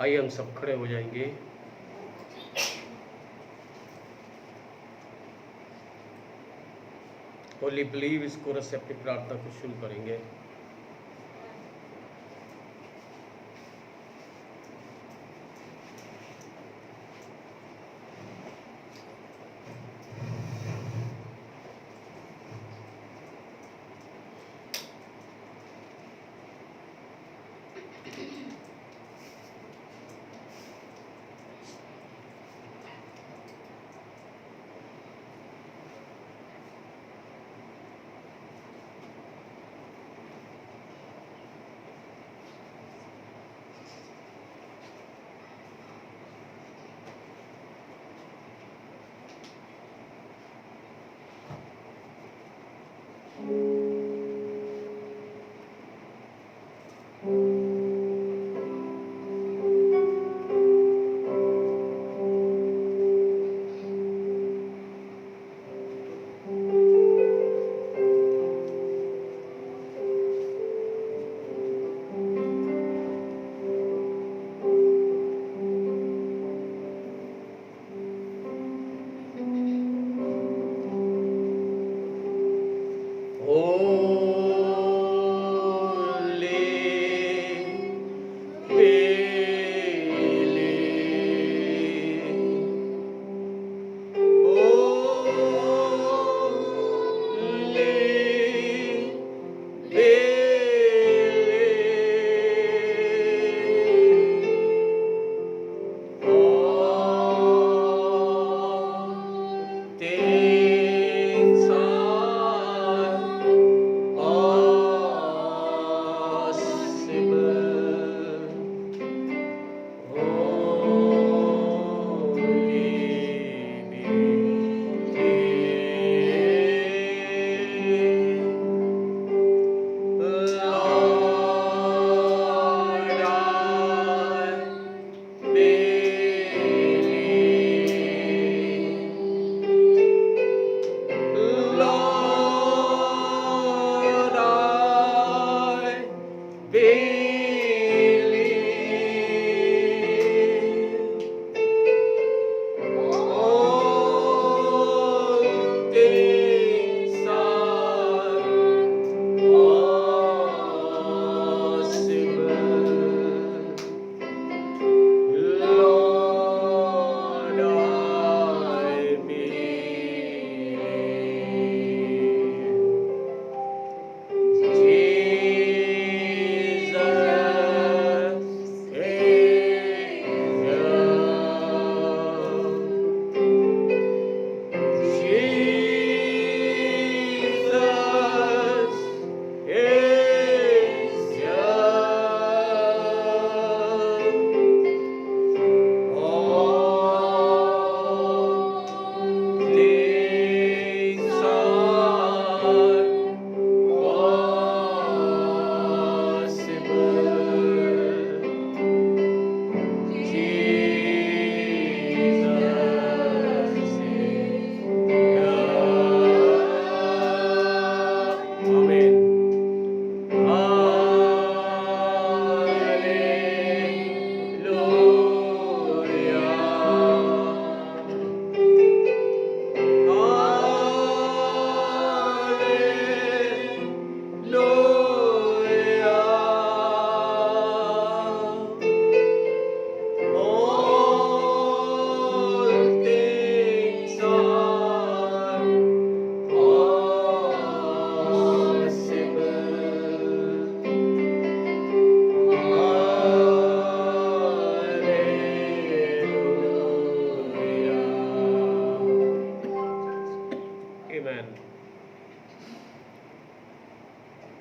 आइए हम सब खड़े हो जाएंगे। होली बिलीव इस कोरस से अपनी प्रार्थना को शुरू करेंगे।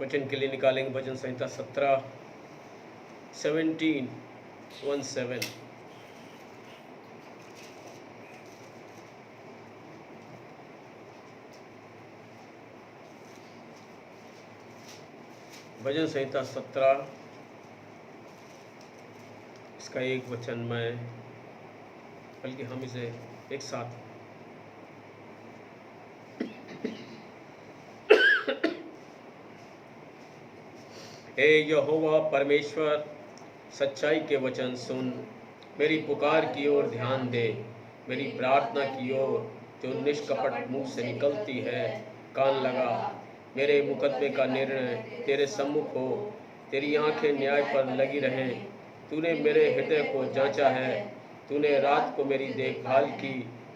वचन के लिए निकालेंगे भजन संहिता 17 भजन संहिता 17 इसका एक वचन मैं, बल्कि हम इसे एक साथ हे यहोवा परमेश्वर, सच्चाई के वचन सुन, मेरी पुकार की ओर ध्यान दे, मेरी प्रार्थना की ओर जो निष्कपट मुंह से निकलती है कान लगा। मेरे मुकदमे का निर्णय तेरे सम्मुख हो, तेरी आंखें न्याय पर लगी रहें। तूने मेरे हृदय को जांचा है, तूने रात को मेरी देखभाल की,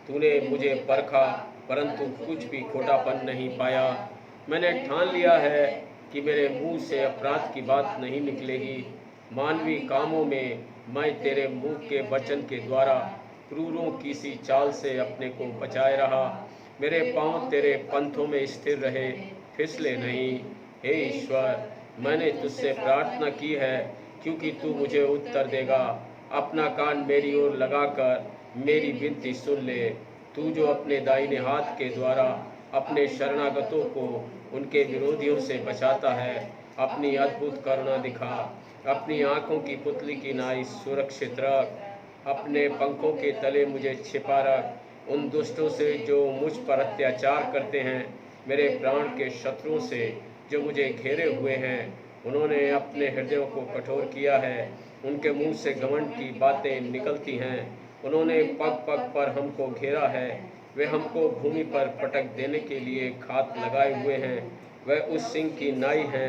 तूने मुझे परखा परंतु कुछ भी खोटापन नहीं पाया। मैंने ठान लिया है कि मेरे मुंह से अपराध की बात नहीं निकलेगी। मानवीय कामों में मैं तेरे मुंह के वचन के द्वारा क्रूरों की सी चाल से अपने को बचाए रहा। मेरे पांव तेरे पंथों में स्थिर रहे, फिसले नहीं। हे ईश्वर, मैंने तुझसे प्रार्थना की है क्योंकि तू मुझे उत्तर देगा। अपना कान मेरी ओर लगाकर मेरी विनती सुन ले। तू जो अपने दाहिने हाथ के द्वारा अपने शरणागतों को उनके विरोधियों से बचाता है, अपनी अद्भुत करुणा दिखा। अपनी आंखों की पुतली की नाई सुरक्षित रख, अपने पंखों के तले मुझे छिपा रख। उन दुष्टों से जो मुझ पर अत्याचार करते हैं, मेरे प्राण के शत्रुओं से जो मुझे घेरे हुए हैं, उन्होंने अपने हृदयों को कठोर किया है। उनके मुंह से घमंड की बातें निकलती हैं। उन्होंने पग पग पर हमको घेरा है। वे हमको भूमि पर पटक देने के लिए घात लगाए हुए हैं। वह उस सिंह की नाई है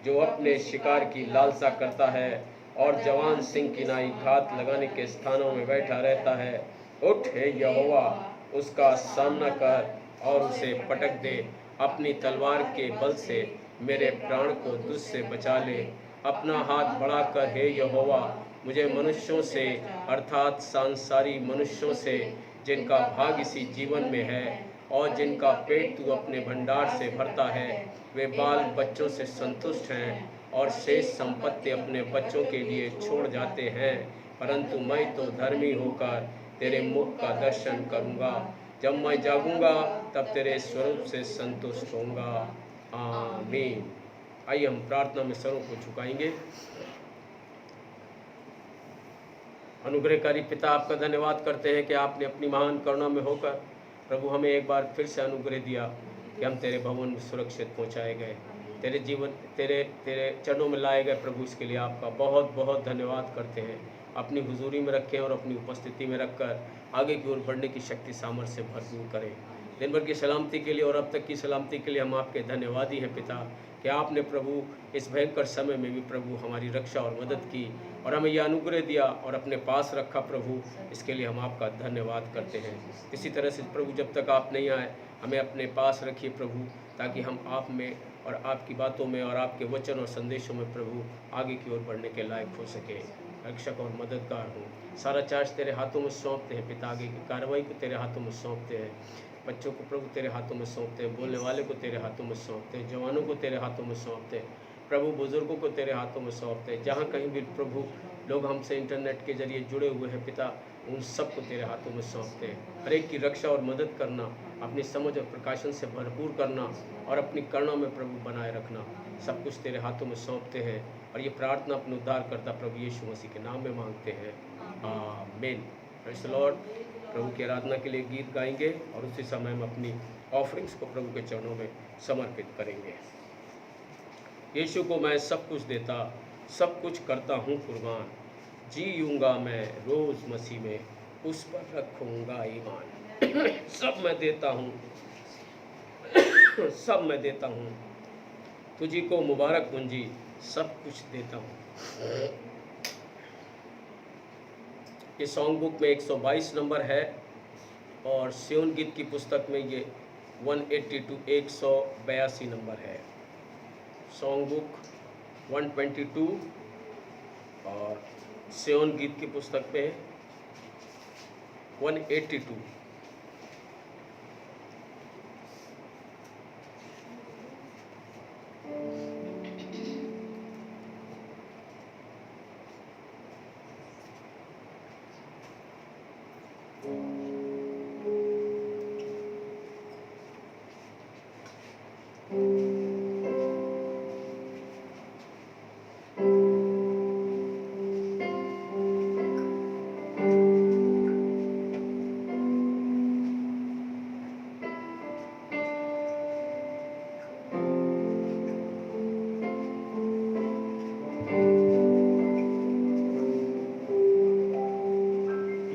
जो अपने शिकार की लालसा करता है और जवान सिंह की नाई घात लगाने के स्थानों में बैठा रहता है। उठ हे यहोवा, उसका सामना कर और उसे पटक दे। अपनी तलवार के बल से मेरे प्राण को दुष्ट से बचा ले। अपना हाथ बढ़ाकर हे यहोवा, मुझे मनुष्यों से अर्थात सांसारी मनुष्यों से जिनका भाग इसी जीवन में है और जिनका पेट तू अपने भंडार से भरता है, वे बाल बच्चों से संतुष्ट हैं और शेष संपत्ति अपने बच्चों के लिए छोड़ जाते हैं। परंतु मैं तो धर्मी होकर तेरे मुख का दर्शन करूंगा। जब मैं जागूंगा तब तेरे स्वरूप से संतुष्ट होऊंगा। आमीन। आइए हम प्रार्थना में सरों को झुकाएंगे। अनुग्रहकारी पिता, आपका धन्यवाद करते हैं कि आपने अपनी महान करुणा में होकर प्रभु हमें एक बार फिर से अनुग्रह दिया कि हम तेरे भवन में सुरक्षित पहुंचाए गए, तेरे जीवन तेरे चरणों में लाए गए। प्रभु, इसके लिए आपका बहुत बहुत धन्यवाद करते हैं। अपनी हुजूरी में रखें और अपनी उपस्थिति में रखकर आगे की ओर बढ़ने की शक्ति सामर्थ्य से भरपूर करें। दिन भर की सलामती के लिए और अब तक की सलामती के लिए हम आपके धन्यवादी हैं पिता, कि आपने प्रभु इस भयंकर समय में भी प्रभु हमारी रक्षा और मदद की और हमें यह अनुग्रह दिया और अपने पास रखा। प्रभु, इसके लिए हम आपका धन्यवाद करते हैं। इसी तरह से प्रभु, जब तक आप नहीं आए, हमें अपने पास रखिए प्रभु, ताकि हम आप में और आपकी बातों में और आपके वचन और संदेशों में प्रभु आगे की ओर बढ़ने के लायक हो सके। रक्षक और मददगार हो। सारा चार्ज तेरे हाथों में सौंपते हैं पिता, आगे की कार्रवाई को तेरे हाथों में सौंपते हैं। बच्चों को प्रभु तेरे हाथों में सौंपते हैं, बोलने वाले को तेरे हाथों में सौंपते हैं, जवानों को तेरे हाथों में सौंपते हैं प्रभु, बुजुर्गों को तेरे हाथों में सौंपते हैं। जहाँ कहीं भी प्रभु लोग हमसे इंटरनेट के जरिए जुड़े हुए हैं पिता, उन सबको तेरे हाथों में सौंपते हैं। हर एक की रक्षा और मदद करना, अपनी समझ और प्रकाशन से भरपूर करना और अपनी करुणा में प्रभु बनाए रखना, सब कुछ तेरे हाथों में सौंपते हैं। और ये प्रार्थना अपने उद्धार करता प्रभु यीशु मसीह के नाम में मांगते हैं, आमीन। Praise the Lord. प्रभु की आराधना के लिए गीत गाएंगे और उसी समय हम अपनी ऑफरिंग्स को प्रभु के चरणों में समर्पित करेंगे। यीशु को मैं सब कुछ देता, सब कुछ करता हूँ कुर्बान, जीऊँगा मैं रोज़ मसीह में, उस पर रखूँगा ईमान। सब मैं देता हूँ, सब मैं देता हूँ, तुझी को मुबारक पूंजी, सब कुछ देता हूँ। ये सॉन्ग बुक में 122 नंबर है और सियोन गीत की पुस्तक में ये 182 182 नंबर है। सॉन्ग बुक 122 और सियोन गीत की पुस्तक में 182।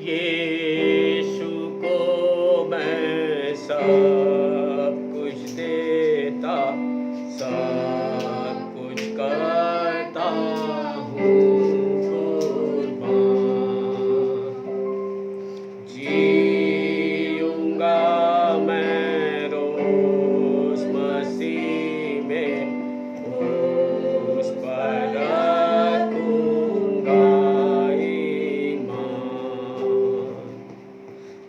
यीशु को मैं सब कुछ देता, सब कुछ करता हूँ कुर्बान। जीऊंगा मैं रोज मसीह में, उस पर रखूंगा ईमान।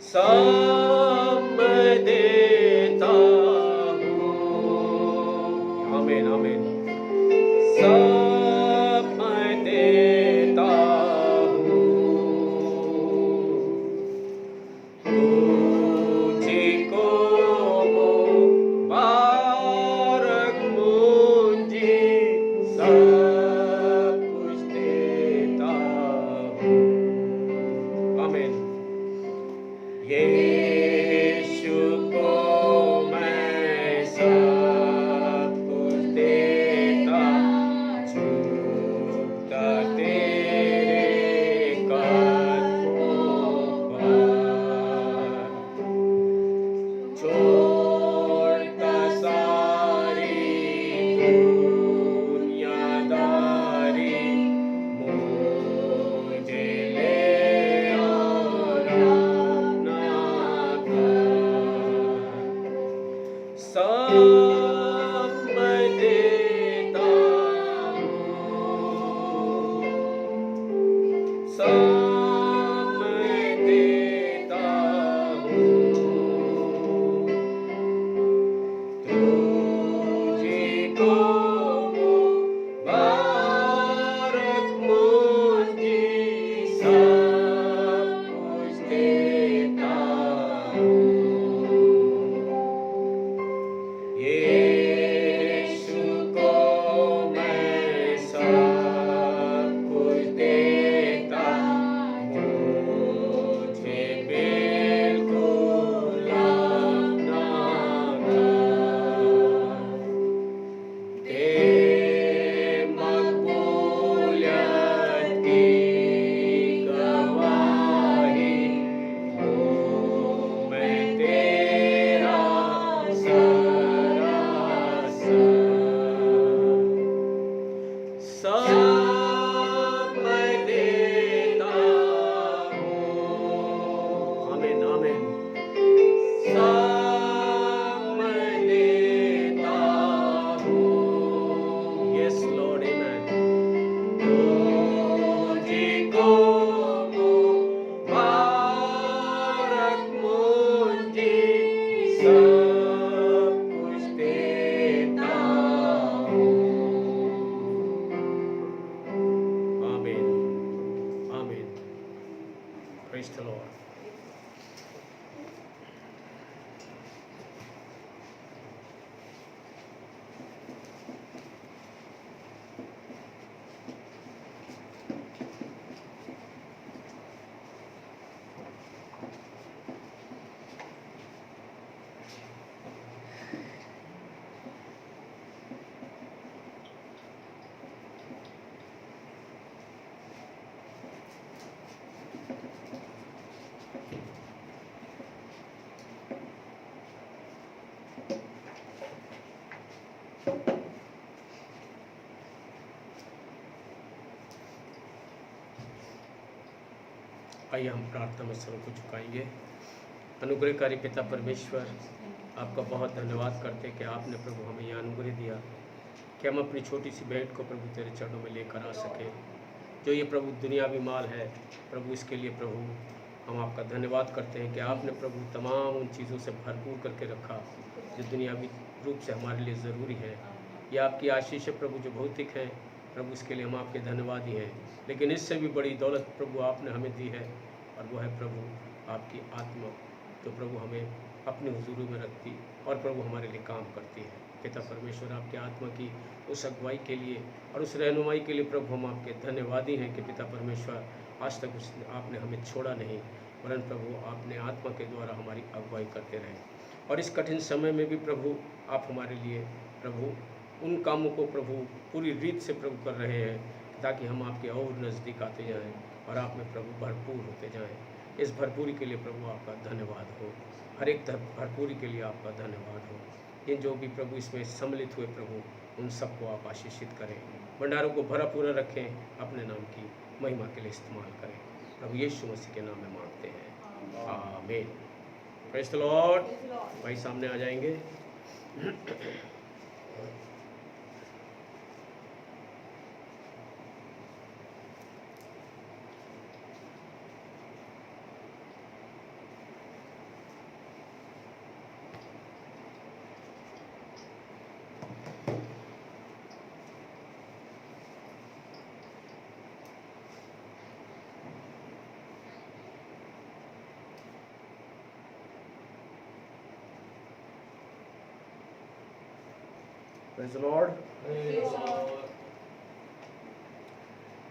सब मैं देता हूँ, आमीन आमीन। सब मैं देता हूँ तुझको मुबारक मुझे, सब कुछ देता हूँ, आमीन। यीशु को मैं सब कुछ देता, झुकता तेरे कदमों पर, छोड़ता सारी दुनियादारी, मुझे ले और अपना कर। सब मैं देता हूँ, सब मैं देता हूँ तुझको मुबारक मुझे, सब कुछ देता हूँ। यीशु को मैं सब कुछ देता, मुझे बिल्कुल अपना कर। तेरे मकबूलियत की गवाही हूँ मैं तेरा सरासर। सब मैं देता हूँ, आमीन आमीन। सब मैं देता हूँ, यस लॉर्ड, आमीन। तुझको मुबारक मुझे, सब कुछ देता हूँ, आमीन आमीन। Praise the Lord. आइए हम प्रार्थना में सरों को झुकाएंगे। अनुग्रहकारी पिता परमेश्वर, आपका बहुत धन्यवाद करते कि आपने प्रभु हमें यह अनुग्रह दिया कि हम अपनी छोटी सी भेंट को प्रभु तेरे चरणों में लेकर आ सके। जो ये प्रभु दुनियावी माल है प्रभु, इसके लिए प्रभु हम आपका धन्यवाद करते हैं कि आपने प्रभु तमाम उन चीज़ों से भरपूर करके रखा जो दुनियावी रूप से हमारे लिए ज़रूरी है। यह आपकी आशीष है प्रभु जो भौतिक है प्रभु, इसके लिए हम आपके धन्यवादी हैं। लेकिन इससे भी बड़ी दौलत प्रभु आपने हमें दी है, और वो है प्रभु आपकी आत्मा, जो प्रभु हमें अपनी हुजूरी में रखती और प्रभु हमारे लिए काम करती है। पिता परमेश्वर, आपकी आत्मा की उस अगुवाई के लिए और उस रहनुमाई के लिए प्रभु हम आपके धन्यवादी हैं कि पिता परमेश्वर आज तक आपने हमें छोड़ा नहीं, वरन प्रभु आपने आत्मा के द्वारा हमारी अगुवाई करते रहे। और इस कठिन समय में भी प्रभु आप हमारे लिए प्रभु उन कामों को प्रभु पूरी रीत से प्रभु कर रहे हैं ताकि हम आपके और नज़दीक आते जाएं और आप में प्रभु भरपूर होते जाएं। इस भरपूरी के लिए प्रभु आपका धन्यवाद हो। हर एक भरपूरी के लिए आपका धन्यवाद हो। ये जो भी प्रभु इसमें सम्मिलित हुए प्रभु, उन सबको आप आशीषित करें, भंडारों को भरा पूरा रखें, अपने नाम की महिमा के लिए इस्तेमाल करें। प्रभु यीशु मसीह के नाम में मांगते हैं, आमीन। Praise the Lord. भाई सामने आ जाएंगे। Praise the Lord.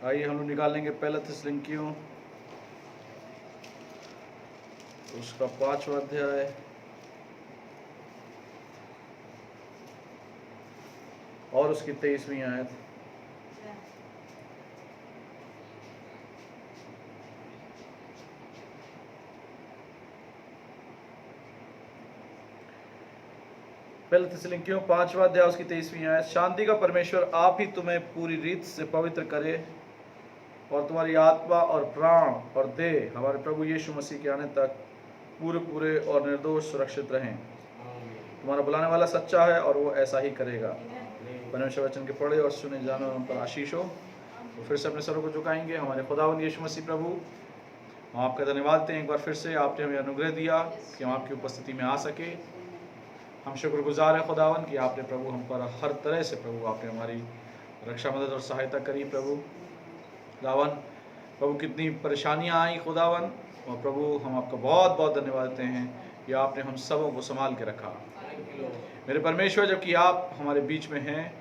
आइए हम लोग निकालेंगे पहला थिस्सलुनीकियों उसका 5वां अध्याय और उसकी 23वीं आयत। पहले थिस्सलुनीकियों 5वां अध्याय उसकी 23वीं आयत। शांति का परमेश्वर आप ही तुम्हें पूरी रीत से पवित्र करे और तुम्हारी आत्मा और प्राण और देह हमारे प्रभु यीशु मसीह के आने तक पूरे पूरे और निर्दोष सुरक्षित रहें। तुम्हारा बुलाने वाला सच्चा है और वो ऐसा ही करेगा। परमेश्वर वचन के पढ़े और सुने जाने उन पर आशीष हो। तो फिर से अपने सरों को झुकाएंगे। हमारे खुदावंद यीशु मसीह प्रभु, हम आपका धन्यवाद देते हैं एक बार फिर से आपने हमें अनुग्रह दिया कि हम आपकी उपस्थिति में आ सके। हम शुक्रगुजार हैं खुदावन कि आपने प्रभु हम पर हर तरह से प्रभु आपने हमारी रक्षा मदद और सहायता करी। प्रभु खुदावन, प्रभु कितनी परेशानियां आई खुदावन, और प्रभु हम आपका बहुत बहुत धन्यवाद देते हैं कि आपने हम सबों को संभाल के रखा। मेरे परमेश्वर, जबकि आप हमारे बीच में हैं,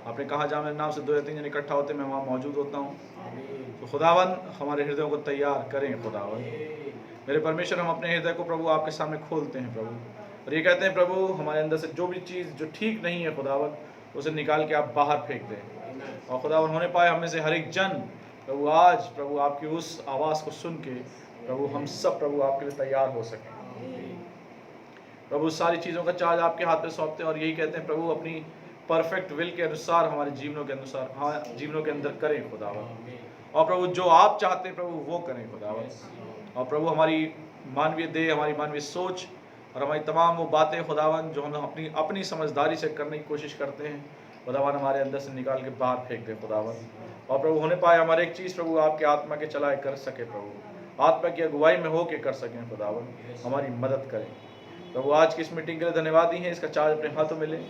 आपने कहा जहाँ मेरे नाम से 2 या 3 जन इकट्ठा होते मैं वहाँ मौजूद होता हूँ। तो खुदावन हमारे हृदयों को तैयार करें खुदावन। मेरे परमेश्वर, हम अपने हृदय को प्रभु आपके सामने खोलते हैं प्रभु, और ये कहते हैं प्रभु हमारे अंदर से जो भी चीज़ जो ठीक नहीं है खुदावन, उसे निकाल के आप बाहर फेंक दें। और खुदावन होने पाए हमें से हर एक जन प्रभु आज प्रभु आपकी उस आवाज़ को सुन के प्रभु हम सब प्रभु आपके लिए तैयार हो सकें। प्रभु सारी चीज़ों का चार्ज आपके हाथ में सौंपते हैं और यही कहते हैं प्रभु अपनी परफेक्ट विल के अनुसार हमारे जीवनों के अनुसार हमारे जीवनों के अंदर करें खुदावन। और प्रभु जो आप चाहते हैं प्रभु वो करें खुदावन। और प्रभु हमारी मानवीय देह, हमारी मानवीय सोच और हमारी तमाम वो बातें खुदावन जो हम अपनी समझदारी से करने की कोशिश करते हैं खुदावन, हमारे अंदर से निकाल के बाहर फेंक दें खुदावन। और प्रभु होने पाए हमारे एक चीज़ प्रभु आपके आत्मा के चलाए कर सके प्रभु, आत्मा की अगुवाई में हो के कर सकें खुदावन, हमारी मदद करें प्रभु। आज की इस मीटिंग के लिए धन्यवाद ही है, इसका चार्ज अपने हाथों में लें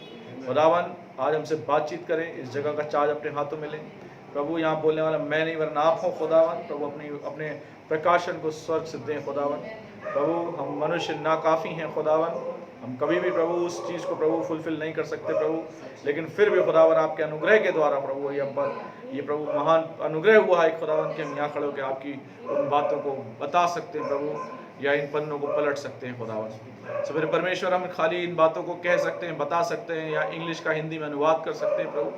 खुदावन। आज हमसे बातचीत करें, इस जगह का चार्ज अपने हाथों में लें प्रभु। यहाँ बोलने वाला मैं नहीं वरना आप हो खुदावन। प्रभु अपने प्रकाशन को स्वर्ग से दें खुदावन। प्रभु हम मनुष्य नाकाफ़ी हैं खुदावन, हम कभी भी प्रभु उस चीज़ को प्रभु फुलफिल नहीं कर सकते प्रभु, लेकिन फिर भी खुदावन आपके अनुग्रह के द्वारा प्रभु ये प्रभु महान अनुग्रह हुआ है खुदावन कि हम यहाँ खड़े होकर आपकी उन बातों को बता सकते हैं प्रभु, या इन पन्नों को पलट सकते हैं खुदावन। सो मेरे परमेश्वर, हम खाली इन बातों को कह सकते हैं, बता सकते हैं, या इंग्लिश का हिंदी में अनुवाद कर सकते हैं प्रभु,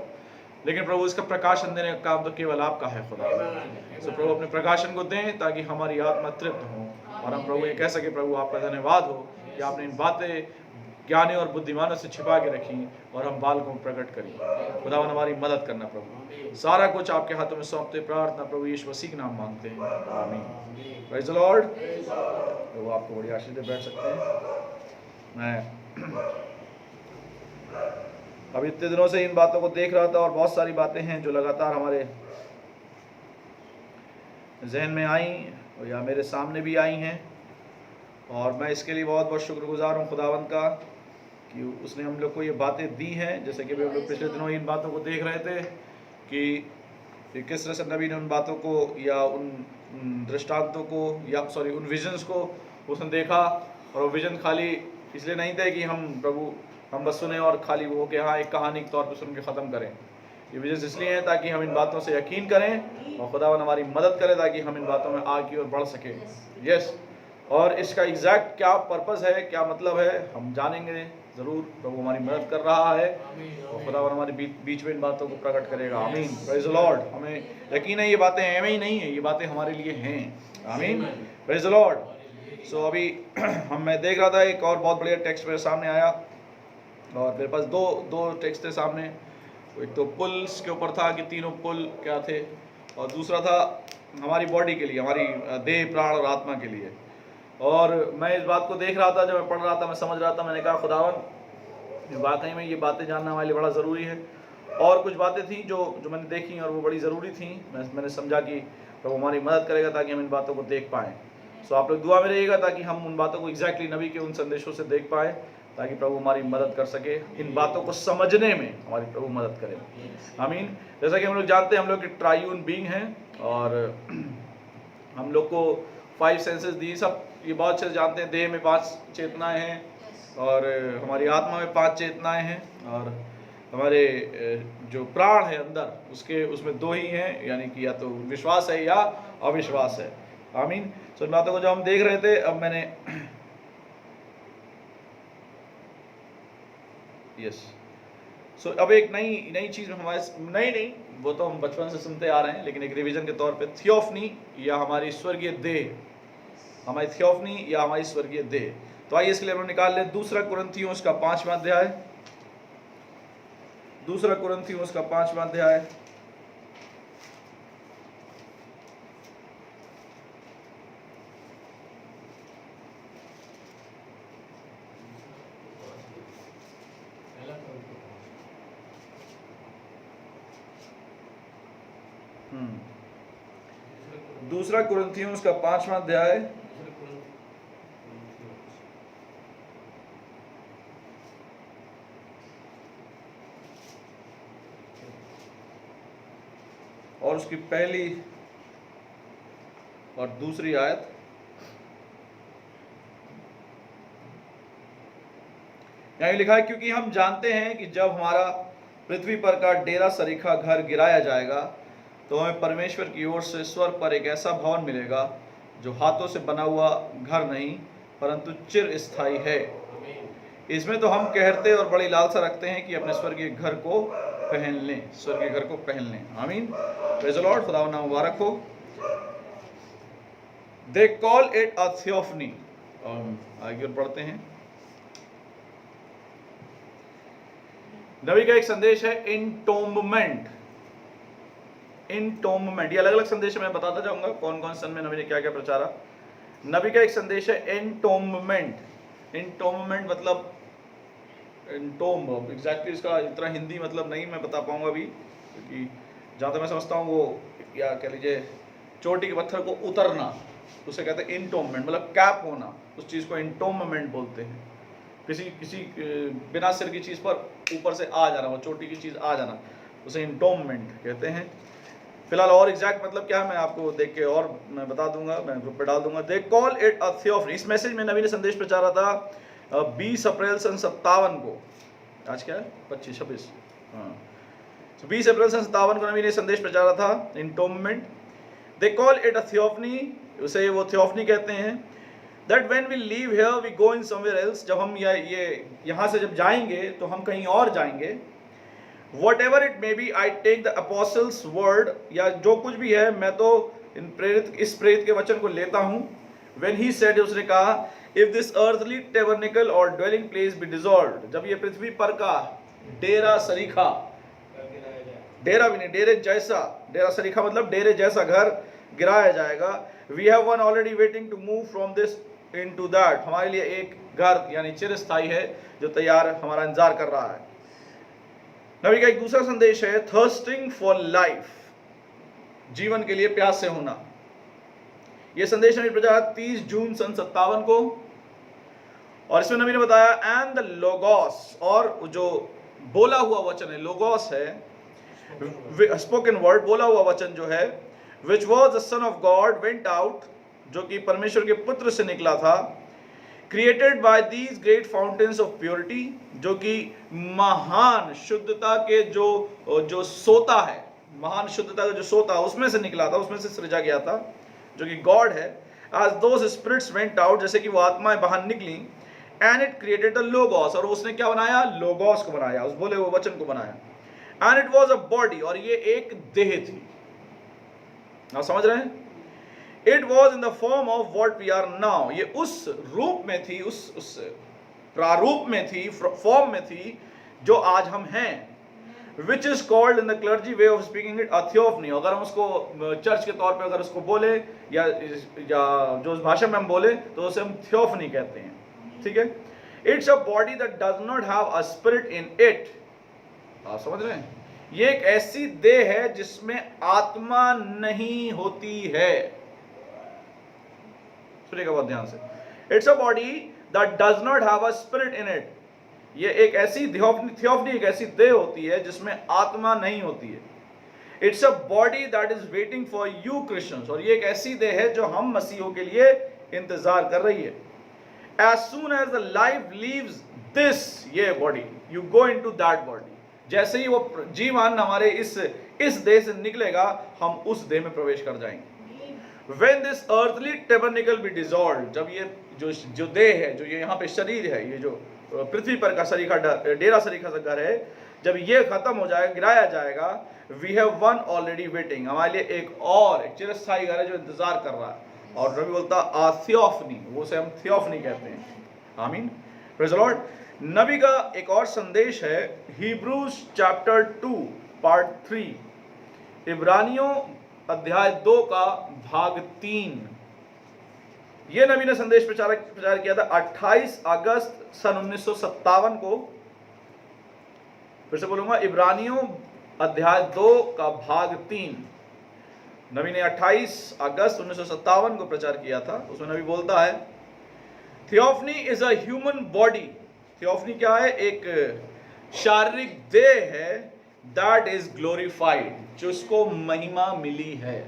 लेकिन प्रभु इसका प्रकाशन देने का काम तो केवल आपका है खुदावन। सो प्रभु अपने प्रकाशन को दें ताकि हमारी आत्मा तृप्त हो और हम प्रभु ये कह सके प्रभु आपका धन्यवाद हो कि आपने इन बातें ज्ञानी और बुद्धिमानों से छिपा के रखी और हम बालकों को प्रकट करी। खुदावन हमारी मदद करना प्रभु, सारा कुछ आपके हाथों में सौंपते प्रार्थना प्रभु यीशु मसीह के नाम मांगते हैं, आमीन। Praise the Lord. तो आपको बड़ी आशीष दे बैठ सकते हैं। मैं अब इतने दिनों से इन बातों को देख रहा था और बहुत सारी बातें हैं जो लगातार हमारे जहन में आई या मेरे सामने भी आई हैं, और मैं इसके लिए बहुत बहुत शुक्रगुजार हूँ खुदावंत का कि उसने हम लोग को ये बातें दी हैं। जैसे कि हम लोग पिछले दिनों इन बातों को देख रहे थे कि किस तरह से नबी ने उन बातों को या उन दृष्टांतों को या उन विजन्स को उसने देखा, और वो विजन खाली इसलिए नहीं थे कि हम बस सुने और खाली वो कि हाँ एक कहानी के तौर पर सुन के ख़त्म करें। ये विजन इसलिए हैं ताकि हम इन बातों से यकीन करें और खुदावन हमारी मदद करे ताकि हम इन बातों में आगे की ओर बढ़ सकें। यस, और इसका एग्जैक्ट क्या पर्पस है, क्या मतलब है, हम जानेंगे ज़रूर। प्रभु हमारी मदद कर रहा है और खुदा हमारे बीच में इन बातों को प्रकट करेगा। आमीन, प्रेज द लॉर्ड। हमें यकीन है ये बातें एवं ही नहीं है, ये बातें हमारे लिए हैं। आमीन, प्रेज द लॉर्ड। सो अभी मैं देख रहा था, एक और बहुत बढ़िया टेक्स्ट मेरे सामने आया और मेरे पास दो टेक्स्ट थे सामने। एक तो पुल्स के ऊपर था कि तीनों पुल क्या थे, और दूसरा था हमारी बॉडी के लिए, हमारी देह, प्राण और आत्मा के लिए। और मैं इस बात को देख रहा था, जब मैं पढ़ रहा था, मैं समझ रहा था, मैंने कहा खुदावन वाकई में ये बातें जानना हमारे लिए बड़ा ज़रूरी है। और कुछ बातें थी जो मैंने देखी और वो बड़ी ज़रूरी थी। मैंने समझा कि प्रभु हमारी मदद करेगा ताकि हम इन बातों को देख पाएँ। सो आप लोग दुआ में रहिएगा ताकि हम उन बातों को एग्जैक्टली नबी के उन संदेशों से देख पाएँ, ताकि प्रभु हमारी मदद कर सके, इन बातों को समझने में हमारी प्रभु मदद करे। आमीन। जैसा कि हम लोग जानते हैं, हम लोग एक ट्रायून बीइंग हैं और हम लोग को 5 सेंसेस दी, सब ये बहुत अच्छे से जानते हैं। देह में 5 चेतनाएं हैं और हमारी आत्मा में 5 चेतनाएं हैं, और हमारे जो प्राण है अंदर उसमें 2 ही हैं, यानी कि या तो विश्वास है या अविश्वास है। आमीन। सो इन बातों को जब हम देख रहे थे, अब मैंने यस सो अब एक नई चीज़ हमारे नहीं वो तो हम बचपन से सुनते आ रहे हैं, लेकिन एक रिवीजन के तौर पे थियोफनी या हमारी स्वर्गीय देह, हमारी थियोफनी या हमारी स्वर्गीय देह। तो आइए इसके लिए हम निकाल लें 2 कुरिन्थियों उसका 5वां अध्याय, 2 कुरिन्थियों उसका 5वां अध्याय। दूसरा कुरिन्थियों उसका 5वां अध्याय और उसकी पहली और दूसरी आयत। यहाँ लिखा है, क्योंकि हम जानते हैं कि जब हमारा पृथ्वी पर का डेरा सरीखा घर गिराया जाएगा, तो हमें परमेश्वर की ओर से स्वर्ग पर एक ऐसा भवन मिलेगा जो हाथों से बना हुआ घर नहीं, परंतु चिर स्थायी है। इसमें तो हम कहते और बड़ी लालसा रखते हैं कि अपने स्वर्गीय घर को पहन लें, स्वर्गीय घर को पहन लें। आमीन, प्रेज़ द लॉर्ड। खुदा नाम मुबारक हो। दे कॉल इट अ थियोफनी। आगे पढ़ते हैं। नबी का एक संदेश है इनटोम्बमेंट। ये अलग अलग संदेश मैं बताता जाऊंगा कौन कौन सन में नबी ने क्या क्या प्रचारा। नबी का एक संदेश है इनटोम्बमेंट। इनटोम्बमेंट मतलब इनटोम्ब, एग्जैक्टली इसका इतना हिंदी मतलब नहीं मैं बता पाऊंगा अभी, क्योंकि जहाँ तक मैं समझता हूँ वो या कह लीजिए चोटी के पत्थर को उतरना, उसे कहते हैं इनटोम्बमेंट, मतलब कैप होना, उस चीज़ को इनटोम्बमेंट बोलते हैं। किसी बिना सिर की चीज़ पर ऊपर से आ जाना, वो चोटी की चीज़ आ जाना, उसे इनटोम्बमेंट कहते हैं। फिलहाल और एग्जैक्ट मतलब क्या है मैं आपको देख के और मैं बता दूंगा, मैं ग्रुप पे डाल दूंगा। दे कॉल इट अ थियोफनी। इस मैसेज में नबी ने संदेश प्रचारा था 20 अप्रैल सन 57 को। आज क्या है 25-26, हाँ, 20 अप्रैल सन 57 को नबी ने संदेश प्रचारा था entombment. They call it a theophany, उसे वो थियोफनी कहते हैं। That when we leave here we go in somewhere else, जब हम यहाँ से जब जाएंगे तो हम कहीं और जाएंगे। Whatever it may be, I take the apostles' word, या जो कुछ भी है मैं तो इस प्रेरित के वचन को लेता हूँ। When he said, उसने कहा, if this earthly tabernacle or dwelling place be dissolved, जब ये पृथ्वी पर का डेरा सरीखा, डेरा भी नहीं, डेरे जैसा, डेरा सरीखा मतलब डेरे जैसा घर गिराया जाएगा। We have one already waiting to move from this into that, हमारे लिए एक घर यानी चिरस्थायी है जो तैयार हमारा इंतजार कर रहा है। नबी का एक दूसरा संदेश है थर्स्टिंग फॉर लाइफ, जीवन के लिए प्यास से होना। यह संदेश नबी प्रचारा 30 जून सन 57 को, और इसमें नबी ने बताया एंड द लोगोस, और जो बोला हुआ वचन है, लोगोस है स्पोकन वर्ड, बोला हुआ वचन जो है, which was the son of God went out, जो कि परमेश्वर के पुत्र से निकला था, created by these great fountains of purity, जो कि महान शुद्धता के जो सोता है, महान शुद्धता का जो सोता उसमें से निकला था, उसमें से सृजा गया था, जो कि गॉड है। as those spirits went out, जैसे कि वो आत्माएं बाहर निकली, and it created the logos, और उसने क्या बनाया? लोगोस को बनाया, उस बोले हुए वचन को बनाया, and it was a body, और ये एक देह थी। आप समझ रहे हैं? It was in the form of what we are now, ये उस रूप में थी, उस प्रारूप में थी, फॉर्म में थी जो आज हम हैं, which is called in the clergy way of speaking it a theophany। अगर हम उसको चर्च के तौर पे अगर उसको बोले या जो उस भाषा में हम बोले तो उसे हम theophany कहते हैं, ठीक है। It's a body that does not have a spirit in it। आप समझ रहे हैं? ये एक ऐसी देह है जिसमें आत्मा नहीं होती है। सुनिएगा बहुत ध्यान से। It's a body that does not have a spirit in it। ये एक ऐसी थियोफनी एक ऐसी देह होती है जिसमें आत्मा नहीं होती है। It's a body that is waiting for you Christians, और ये एक ऐसी देह है जो हम मसीहों के लिए इंतजार कर रही है। As soon as the life leaves this, ये body, you go into that body. जैसे ही वो जीवन हमारे इस देह से निकलेगा, हम उस देह में प्रवेश कर जाएंगे। When this earthly tabernacle be dissolved, जब ये जो देह है, जो ये यहाँ पे शरीर है, ये जो पृथ्वी पर का सरीखा डेरा सरीखा सा घर है, जब ये खत्म हो जाएगा, गिराया जाएगा, we have one already waiting, हमारे लिए एक चिरस्थायी घर है जो इंतजार कर रहा है। और रवि बोलता आ थियोफनी, वो से हम थियोफनी कहते हैं। आमीन, प्रेज़ द लॉर्ड। नबी का एक और संदेश है, हिब्रूज चैप्टर 2 पार्ट 3, इब्रानियों अध्याय 2 का भाग 3। ये नबी ने संदेश प्रचार किया था 28 अगस्त सन 1957 को। फिर से बोलूंगा, इब्रानियों अध्याय 2 का भाग 3, नबी ने 28 अगस्त 1957 को प्रचार किया था। उसमें नबी बोलता है, theophany is a human body. Theophany क्या है? एक शारीरिक देह है, दैट इज ग्लोरीफाइड, जिसको महिमा मिली है।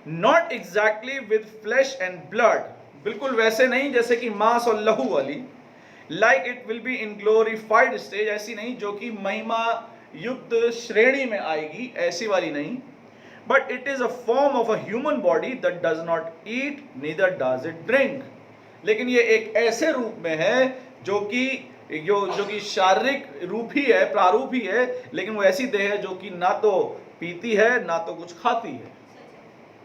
Not exactly with flash and blood, बिल्कुल वैसे नहीं जैसे कि मांस और लहू वाली। Like it will be in glorified stage, ऐसी नहीं जो कि महिमा युक्त श्रेणी में आएगी, ऐसी वाली नहीं। But it is a form of a human body that does not eat neither does it drink. लेकिन ये एक ऐसे रूप में है जो कि शारीरिक रूप ही है, प्रारूप ही है, लेकिन वो ऐसी देह है जो कि ना तो पीती है ना तो कुछ खाती है।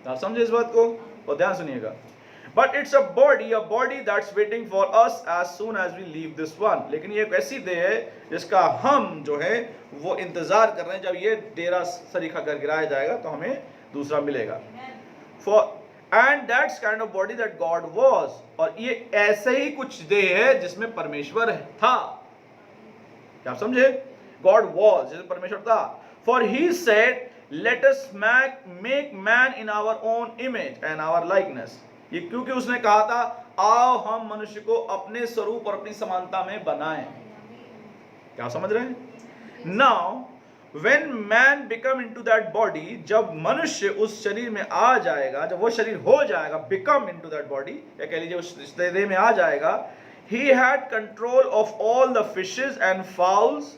आप समझे इस बात को? और ध्यान सुनिएगा। But it's a body that's waiting for us as soon as we leave this one. लेकिन ये एक ऐसी देह है जिसका हम जो है वो इंतजार कर रहे हैं, जब ये डेरा सरीखा कर गिराया जाएगा तो हमें दूसरा मिलेगा। For and that's kind of body that God was, और ये ऐसे ही कुछ देह है जिसमें परमेश्वर था। क्या आप समझे? गॉड वाज, जिसमें परमेश्वर था। For he said let us make man in our own image and our likeness. ये क्योंकि उसने कहा था, आओ हम मनुष्य को अपने स्वरूप और अपनी समानता में बनाएं। क्या समझ रहे हैं? Now when man become into that body, जब मनुष्य उस शरीर में आ जाएगा, जब वो शरीर हो जाएगा, बिकम इनटू दैट बॉडी, या कह लीजिए उस देह में आ जाएगा, he had control of all the fishes and fowls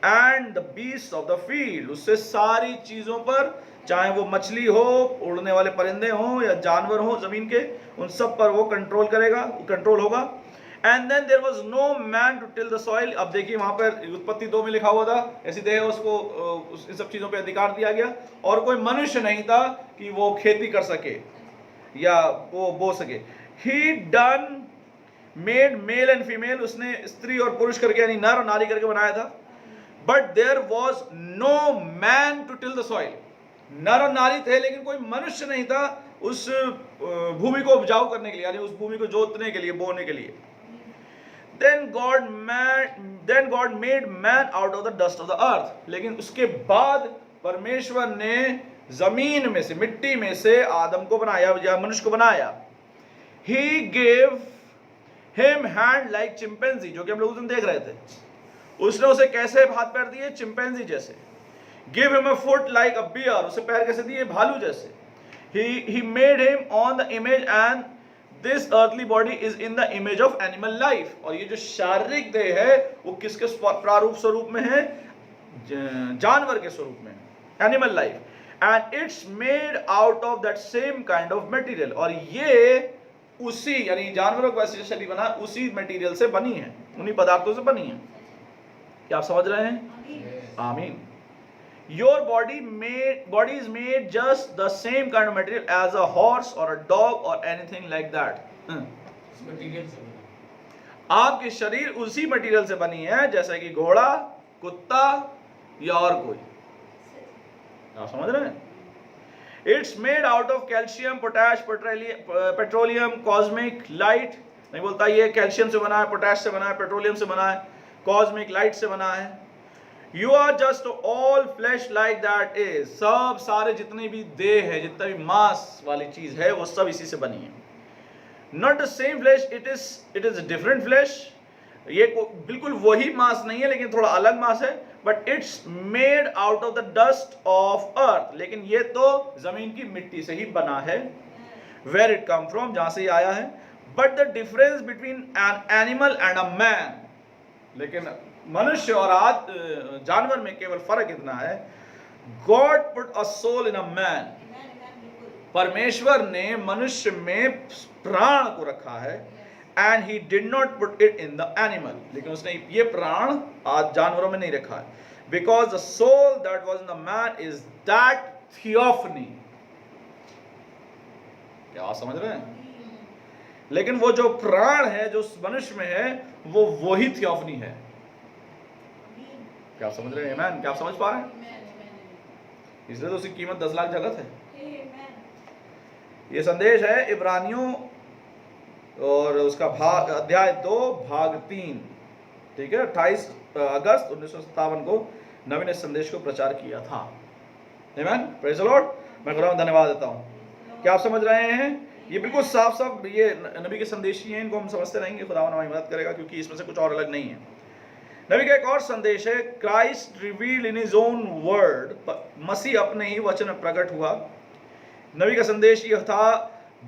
and the beasts of the field। उससे सारी चीजों पर, चाहे वो मछली हो, उड़ने वाले परिंदे हो या जानवर हो जमीन के, उन सब पर वो कंट्रोल होगा। And then there was no man to till the soil. अब देखिए वहां पर उत्पत्ति 2 में लिखा हुआ था, ऐसी देह उसको इन सब चीजों पे अधिकार दिया गया, और कोई मनुष्य नहीं था कि वो खेती कर सके या वो बो सके। He done made male and female, उसने स्त्री और पुरुष करके, यानी नर और नारी करके बनाया था। But there was no man to till the soil. नर और नारी थे लेकिन कोई मनुष्य नहीं था उस भूमि को उपजाऊ करने के लिए, यानी उस भूमि को जोतने के लिए, बोने के लिए। Then God made man out of the dust of the earth। लेकिन उसके बाद परमेश्वर ने जमीन में से, मिट्टी में से आदम को बनाया या मनुष्य को बनाया। He gave him hand like chimpanzee, जो कि हम लोग उस दिन देख रहे थे। उसने उसे कैसे हाथ पैर दिए? चिंपैंजी जैसे। Give him a foot like a bear, उसे पैर कैसे दिए? भालू जैसे। He made him on the image and this earthly body is in the image of animal life। और ये जो शारीरिक देह है वो किसके प्रारूप स्वरूप में है? जानवर के स्वरूप में, animal life. And it's made out of that same kind of material, और ये उसी यानी जानवरों का वैसे शरीर बना उसी मटेरियल से बनी है, उन्हीं पदार्थों से बनी है। क्या आप समझ रहे हैं? आमीन। Your body is made just the same kind of material as a horse or a dog or anything like that. Material से आपकी शरीर उसी मटेरियल से बनी है जैसा कि घोड़ा, कुत्ता या और कोई। आप समझ रहे हैं? It's made out of calcium, potash, petroleum, cosmic light. नहीं बोलता ये कैल्शियम से बना है, पोटैश से बना है, पेट्रोलियम से बना है, कॉस्मिक लाइट से बना है। You are just all flesh like that is, सब सारे जितने भी देह है, जितना भी मांस वाली चीज है, वो सब इसी से बनी है। Not the same flash, it is different flash. ये बिल्कुल वही मांस नहीं है, लेकिन थोड़ा अलग मांस है। But it's made out of the dust of earth, लेकिन ये तो जमीन की मिट्टी से ही बना है। वेयर इट कम फ्रॉम, जहां से ये आया है। But the difference between an animal and a man, लेकिन मनुष्य और जानवर में केवल फर्क इतना है, God put a soul in a man, परमेश्वर ने मनुष्य में प्राण को रखा है। And he did not put it in the animal, लेकिन उसने ये प्राण आज जानवरों में नहीं रखा है। Because the soul that was in the man is that theophany. क्या आप समझ रहे हैं? लेकिन वो जो प्राण है जो मनुष्य में है, वो वही थियोफनी है। क्या आप समझ रहे हैं? आमीन। क्या आप समझ पा रहे हैं? इसलिए तो उसकी कीमत 10 लाख जगत है। ये संदेश है इब्रानियों और उसका भाग अध्याय 2 भाग 3, ठीक है। 28 अगस्त 1957 को नबी ने संदेश को प्रचार किया था। आमीन, प्रेज़ द लॉर्ड। मैं खुदा को धन्यवाद देता हूँ। क्या आप समझ रहे हैं? ये बिल्कुल साफ साफ ये नबी के संदेश ही हैं, इनको हम समझते रहेंगे, खुदा हमारी मदद करेगा, क्योंकि इसमें से कुछ और अलग नहीं है। नबी का एक और संदेश है, Christ revealed in his own word, मसीह अपने ही वचन में प्रकट हुआ। नबी का संदेश यह था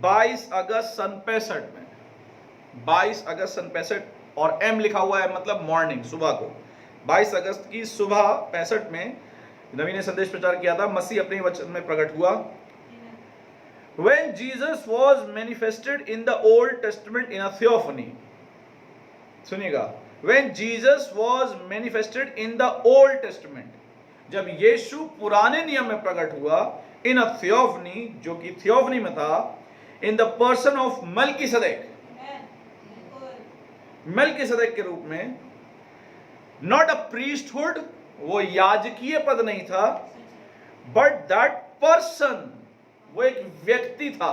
22 अगस्त सन 65 में, 22 अगस्त सन 65, और एम लिखा हुआ है, मतलब मॉर्निंग, सुबह को। 22 अगस्त की सुबह 65 में नबी ने संदेश प्रचार किया था, मसीह अपने वचन में प्रकट हुआ। When Jesus was manifested in the Old Testament in a theophany, सुनिएगा, when Jesus was manifested in the Old Testament, जब यीशु पुराने नियम में प्रकट हुआ, in a theophany, जो कि थियोफनी में था, in the person of Melchizedek, Melchizedek के रूप में, not a priesthood, वो याजकीय पद नहीं था, but that person, वो एक व्यक्ति था,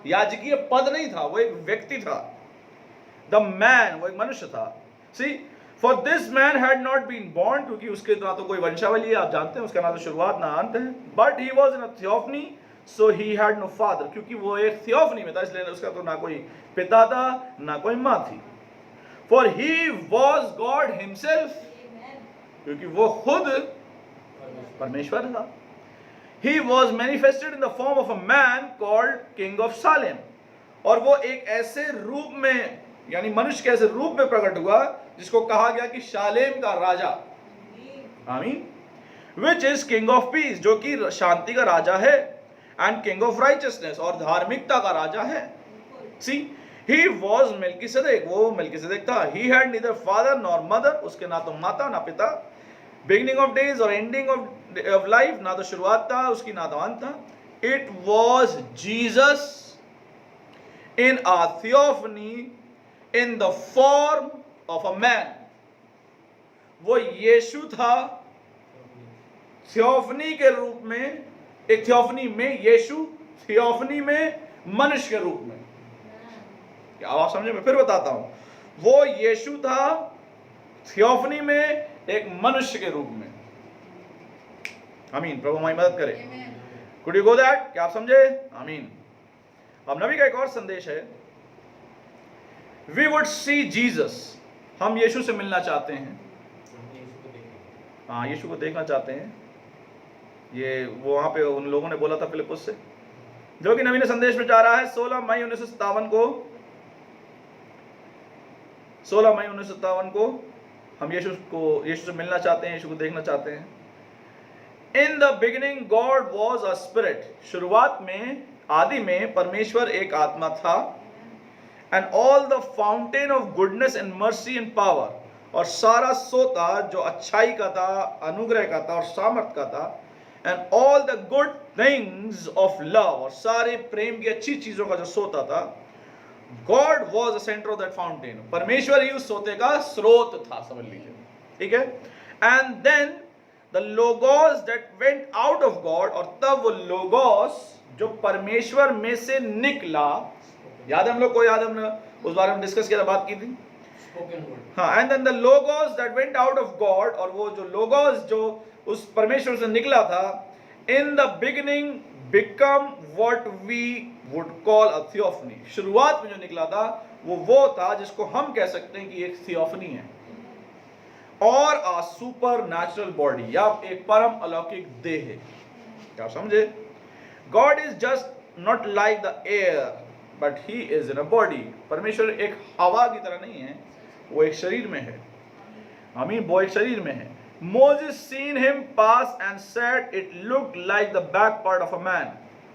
याजकीय पद नहीं था, वो एक व्यक्ति था। द मैन, वो एक मनुष्य था। See, for this man had not been born, क्योंकि उसके ना तो कोई वंशावली है, आप जानते हैं, उसका ना तो शुरुआत ना अंत है। But he was in a theophany, so he had no father, क्योंकि वो एक थियोफनी में था, इसलिए उसका तो ना कोई पिता था ना कोई माँ थी। For he was God himself, क्योंकि वो खुद परमेश्वर था। He was manifested in the form of a man called King of Salem, और वो एक ऐसे रूप में, यानी मनुष्य के ऐसे रूप में प्रकट हुआ जिसको कहा गया कि शालेम का राजा, आमीन, which is King of Peace, जो कि शांति का राजा है, and King of Righteousness, और धार्मिकता का राजा है। See, he was Melchizedek, वो मेलकिसेदेक था। He had neither father nor mother, उसके ना तो माता ना पिता, beginning of days और ending of life, ना तो शुरुआत था उसकी ना तो अंत था। It was Jesus in a theophany in the form of a man, वो यीशु था थियोफनी के रूप में, एक थियोफनी में यीशु, थियोफनी में मनुष्य के रूप में। क्या आप समझे? मैं फिर बताता हूं, वो यीशु था थियोफनी में एक मनुष्य के रूप में। आमीन, प्रभु हमारी मदद करे। Could you go that? क्या आप समझे? आमीन। अब नबी का एक और संदेश है, वी वुड सी जीसस, हम यीशु से मिलना चाहते हैं, हाँ, यीशु को देखना चाहते हैं। ये वो वहां पे उन लोगों ने बोला था फिलिपुस से, जो कि नबी ने संदेश में जा रहा है 16 मई 1957 को, 16 मई 1957 को हम यीशु से मिलना चाहते हैं, यीशु को देखना चाहते हैं। इन the beginning God was a spirit, शुरुआत में, आदि में परमेश्वर एक आत्मा था। And all the fountain of goodness and mercy and power, और सारा सोता जो अच्छाई का था, अनुग्रह का था और सामर्थ का था। And all the good things of love, और सारे प्रेम की अच्छी चीजों का जो सोता था। God was the centre of that fountain, परमेश्वर ही उस सोते का स्रोत था, समझ लीजिए, ठीक है। And then the Logos that went out of God, और तब वो लोगोस जो परमेश्वर में से निकला, याद है हम लोग को, याद है हमने उस बारे में डिस्कस किया था, बात की थी, हाँ। And then the Logos that went out of God, और वो जो लोगोस जो उस परमेश्वर से निकला था, in the beginning become what we would call a theophany, शुरुआत में जो निकला था वो था जिसको हम कह सकते हैं कि एक थियोफनी है, और अ सुपर नेचुरल बॉडी, या एक परम अलौकिक देह है। क्या समझे? God is just not like the air but he is in a body, परमेश्वर एक हवा की तरह नहीं है, वो एक शरीर में है। आमीन, वो एक शरीर में है। Moses seen him pass and said it looked like the back part of a man,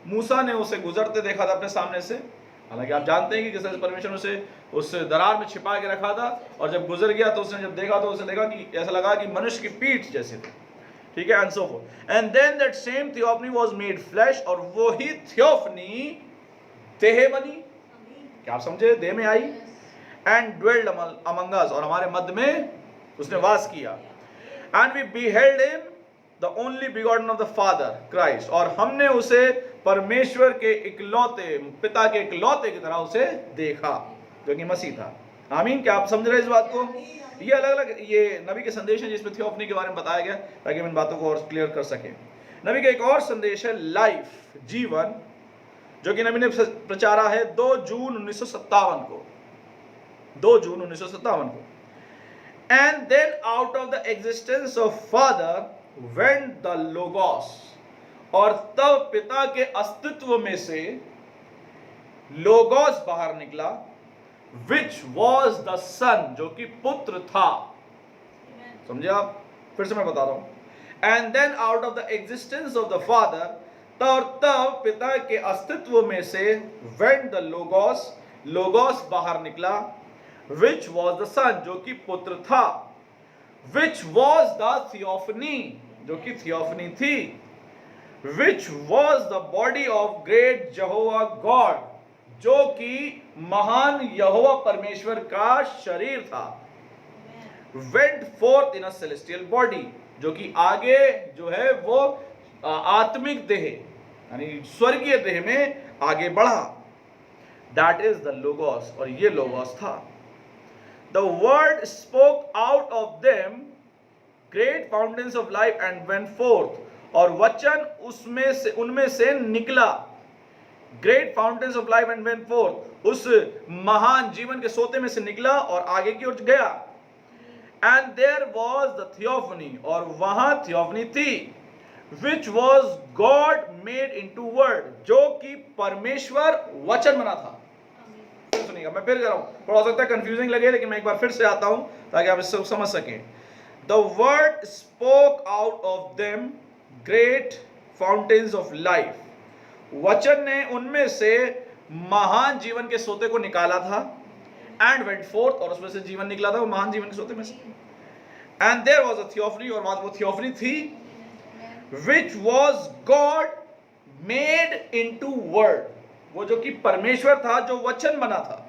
मूसा ने उसे गुजरते देखा था अपने सामने से, हालांकि आप जानते हैं कि किस तरह से परमेश्वर ने उसे उस दरार में छिपा के रखा था, और जब गुजर गया तो उसने जब देखा तो उसे देखा कि ऐसा लगा कि मनुष्य की पीठ जैसे थे, ठीक है, and so forth. And then that same theophany was made flesh, और वो ही थियोफनी देह बनी, क्या आप समझे, देह में आई। एंड ड्वेल्ड अमंग अस, और हमारे मध्य में उसने वास किया। And we beheld him the only begotten of the Father Christ, और हमने उसे परमेश्वर के इकलौते, पिता के इकलौते की तरह उसे देखा, जो कि मसीह था। आमीन, क्या आप समझ रहे हैं इस बात को? ये अलग अलग ये नबी के संदेश हैं जिसमें थियोफनी के बारे में बताया गया, ताकि हम इन बातों को और क्लियर कर सकें। नबी का एक और संदेश है लाइफ, जीवन, जो कि नबी ने प्रचारा है 2 जून 1957 को, 2 जून 1957 को। And then out of the existence of Father went the Logos, और तब पिता के अस्तित्व में से लोगोस बाहर निकला, which was the Son, जो कि पुत्र था। समझे आप? फिर से मैं बता रहा हूं। And then out of the existence of the Father, तब पिता के अस्तित्व में से went the Logos, लोगोस बाहर निकला, which was the son, जो कि पुत्र था, which was the theophany, जो कि थियोफनी थी, which was the body of great Jehovah God, जो कि महान यहोवा परमेश्वर का शरीर था, went forth in a celestial body, जो कि आगे जो है वो आत्मिक देह यानी स्वर्गीय देह में आगे बढ़ा, that is the logos, और ये लोगोस था। The word spoke out of them great fountains of life and went forth, और वचन उसमें से उनमें से निकला, great fountains of life and went forth, उस महान जीवन के सोते में से निकला और आगे की ओर गया। And there was the theophany, और वहां थियोफनी थी, which was God made into word, जो कि परमेश्वर वचन बना था। सुनिएगा, मैं फिर कह रहा हूं, थोड़ा हो सकता है कंफ्यूजिंग लगे, लेकिन मैं एक बार फिर से आता हूं ताकि आप इससे समझ सकें। The word spoke out of them great fountains of life, वचन ने उनमें से महान जीवन के सोते को निकाला था, and went forth, और उसमें से जीवन निकला था, वो महान जीवन के सोते में से। And there was a theophany, और वहां वो थियोफनी थी, which was God made into word, वो जो कि परमेश्वर था जो वचन बना था।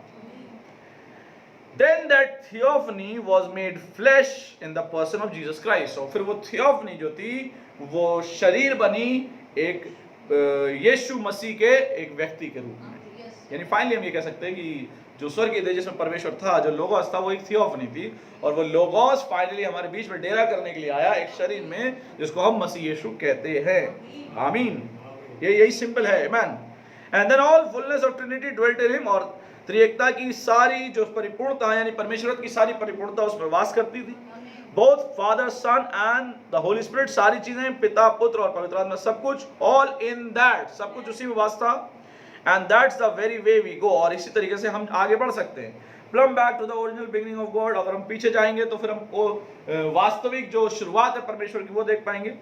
Then that theophany was made flesh in the person of Jesus Christ, और फिर वो थियोफनी जो थी वो शरीर बनी एक यीशु मसीह के एक व्यक्ति के रूप में। यानी फाइनली हम ये कह सकते हैं कि जो स्वर्गीय देह जिसमें परमेश्वर था, जो लोगोस था, वो एक थियोफनी थी, और वो लोगोस फाइनली हमारे बीच में डेरा करने के लिए आया एक शरीर में, जिसको हम मसीह यीशु कहते हैं। आमीन, ये यही सिंपल है, आमीन। And then all fullness of Trinity dwelt in him, और त्रिएकता की सारी जो परिपूर्णता यानी परमेश्वर की सारी परिपूर्णता उस पर वास करती थी। Both Father, Son and the Holy Spirit, सारी चीजें, पिता, पुत्र और पवित्र आत्मा, सब कुछ, all in that, सब कुछ उसी में वास था। And that's the very way we go, और इसी तरीके से हम आगे बढ़ सकते हैं। Plumb back to the original beginning of God, अगर हम पीछे जाएंगे तो फिर हमको वास्तविक जो शुरुआत है परमेश्वर की वो देख पाएंगे।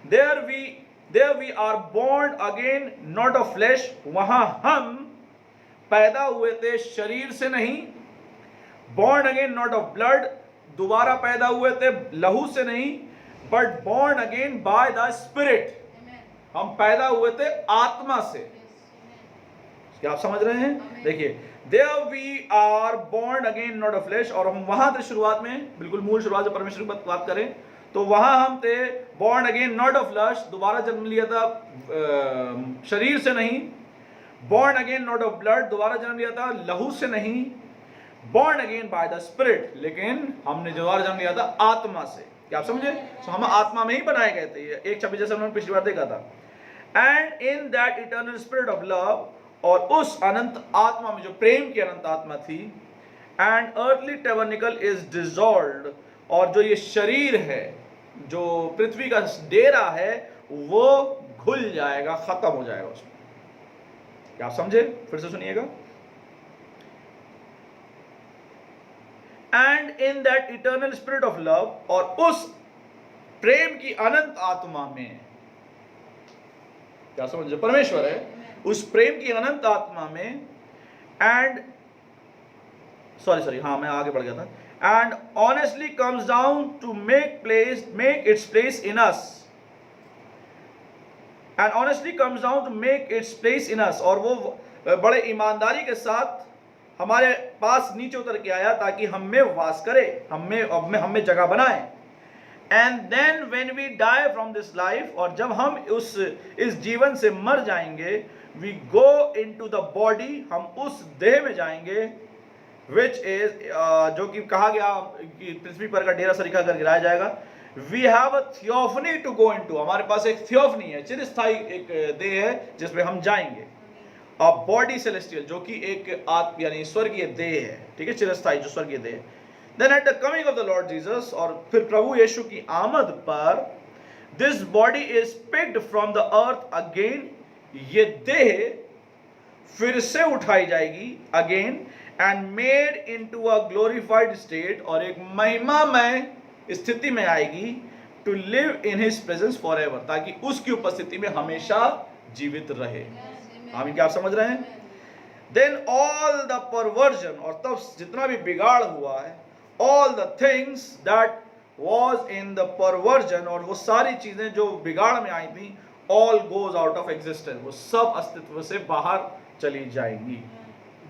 there we are born again, not of flesh. वहां हम पैदा हुए थे शरीर से नहीं. born again not of blood, दोबारा पैदा हुए थे लहू से नहीं, but born again by the spirit. हम पैदा हुए थे आत्मा से. क्या आप समझ रहे हैं? देखिए, there we are born again not of flesh. और हम वहां थे शुरुआत में, बिल्कुल मूल शुरुआत से परमेश्वर की बात करें तो वहां हम थे born again not of flesh, दोबारा जन्म लिया था शरीर से नहीं. born again not of blood, दोबारा जन्म लिया था लहू से नहीं. born again by the spirit, लेकिन हमने दोबारा जन्म लिया था आत्मा से. क्या आप समझे? तो हम आत्मा में ही बनाए गए थे. एक छब्बीस जैसे हमने पिछली बार देखा था. and in that eternal spirit of love, और उस अनंत आत्मा में जो प्रेम की अनंत आत्मा थी. and earthly tabernacle is dissolved, और जो ये शरीर है, जो पृथ्वी का डेरा है, वो घुल जाएगा, खत्म हो जाएगा उसमें. क्या आप समझे? फिर से सुनिएगा. and in that eternal spirit of love, और उस प्रेम की अनंत आत्मा में, क्या समझ, जो परमेश्वर है, उस प्रेम की अनंत आत्मा में, and हाँ मैं आगे बढ़ गया था. and honestly comes down to make its place in us. and honestly comes down to make its place in us, और वो बड़े ईमानदारी के साथ हमारे पास नीचे उतर के आया ताकि हम में वास करे, हम में जगह बनाए. and then when we die from this life, और जब हम इस जीवन से मर जाएंगे, we go into the body, हम उस देह में जाएंगे, which is जो कि कहा गया कि पृथ्वी पर का डेरा सरीखा कर गिराया जाएगा. we have a theophany to go into, हमारे पास एक थियोफनी है, चिरस्थायी एक देह है जिसमें हम जाएंगे. a body celestial, जो कि एक आत्मा यानी स्वर्गीय देह है. ठीक है, चिरस्थायी जो स्वर्गीय देह. then at the coming of the Lord Jesus, और फिर प्रभु यीशु की आमद पर, this body is picked from the earth again, ये देह फिर से उठाई जाएगी again, and made into a glorified state, और एक महिमामय स्थिति में आएगी, to live in his presence forever, ताकि उसकी उपस्थिति में हमेशा जीवित रहे. आमीन. क्या आप समझ रहे हैं? then all the perversion, और तब जितना भी बिगाड़ हुआ है, all the things that was in the perversion, और वो सारी चीजें जो बिगाड़ में आई थी, all goes out of existence, वो सब अस्तित्व से बाहर चली जाएंगी.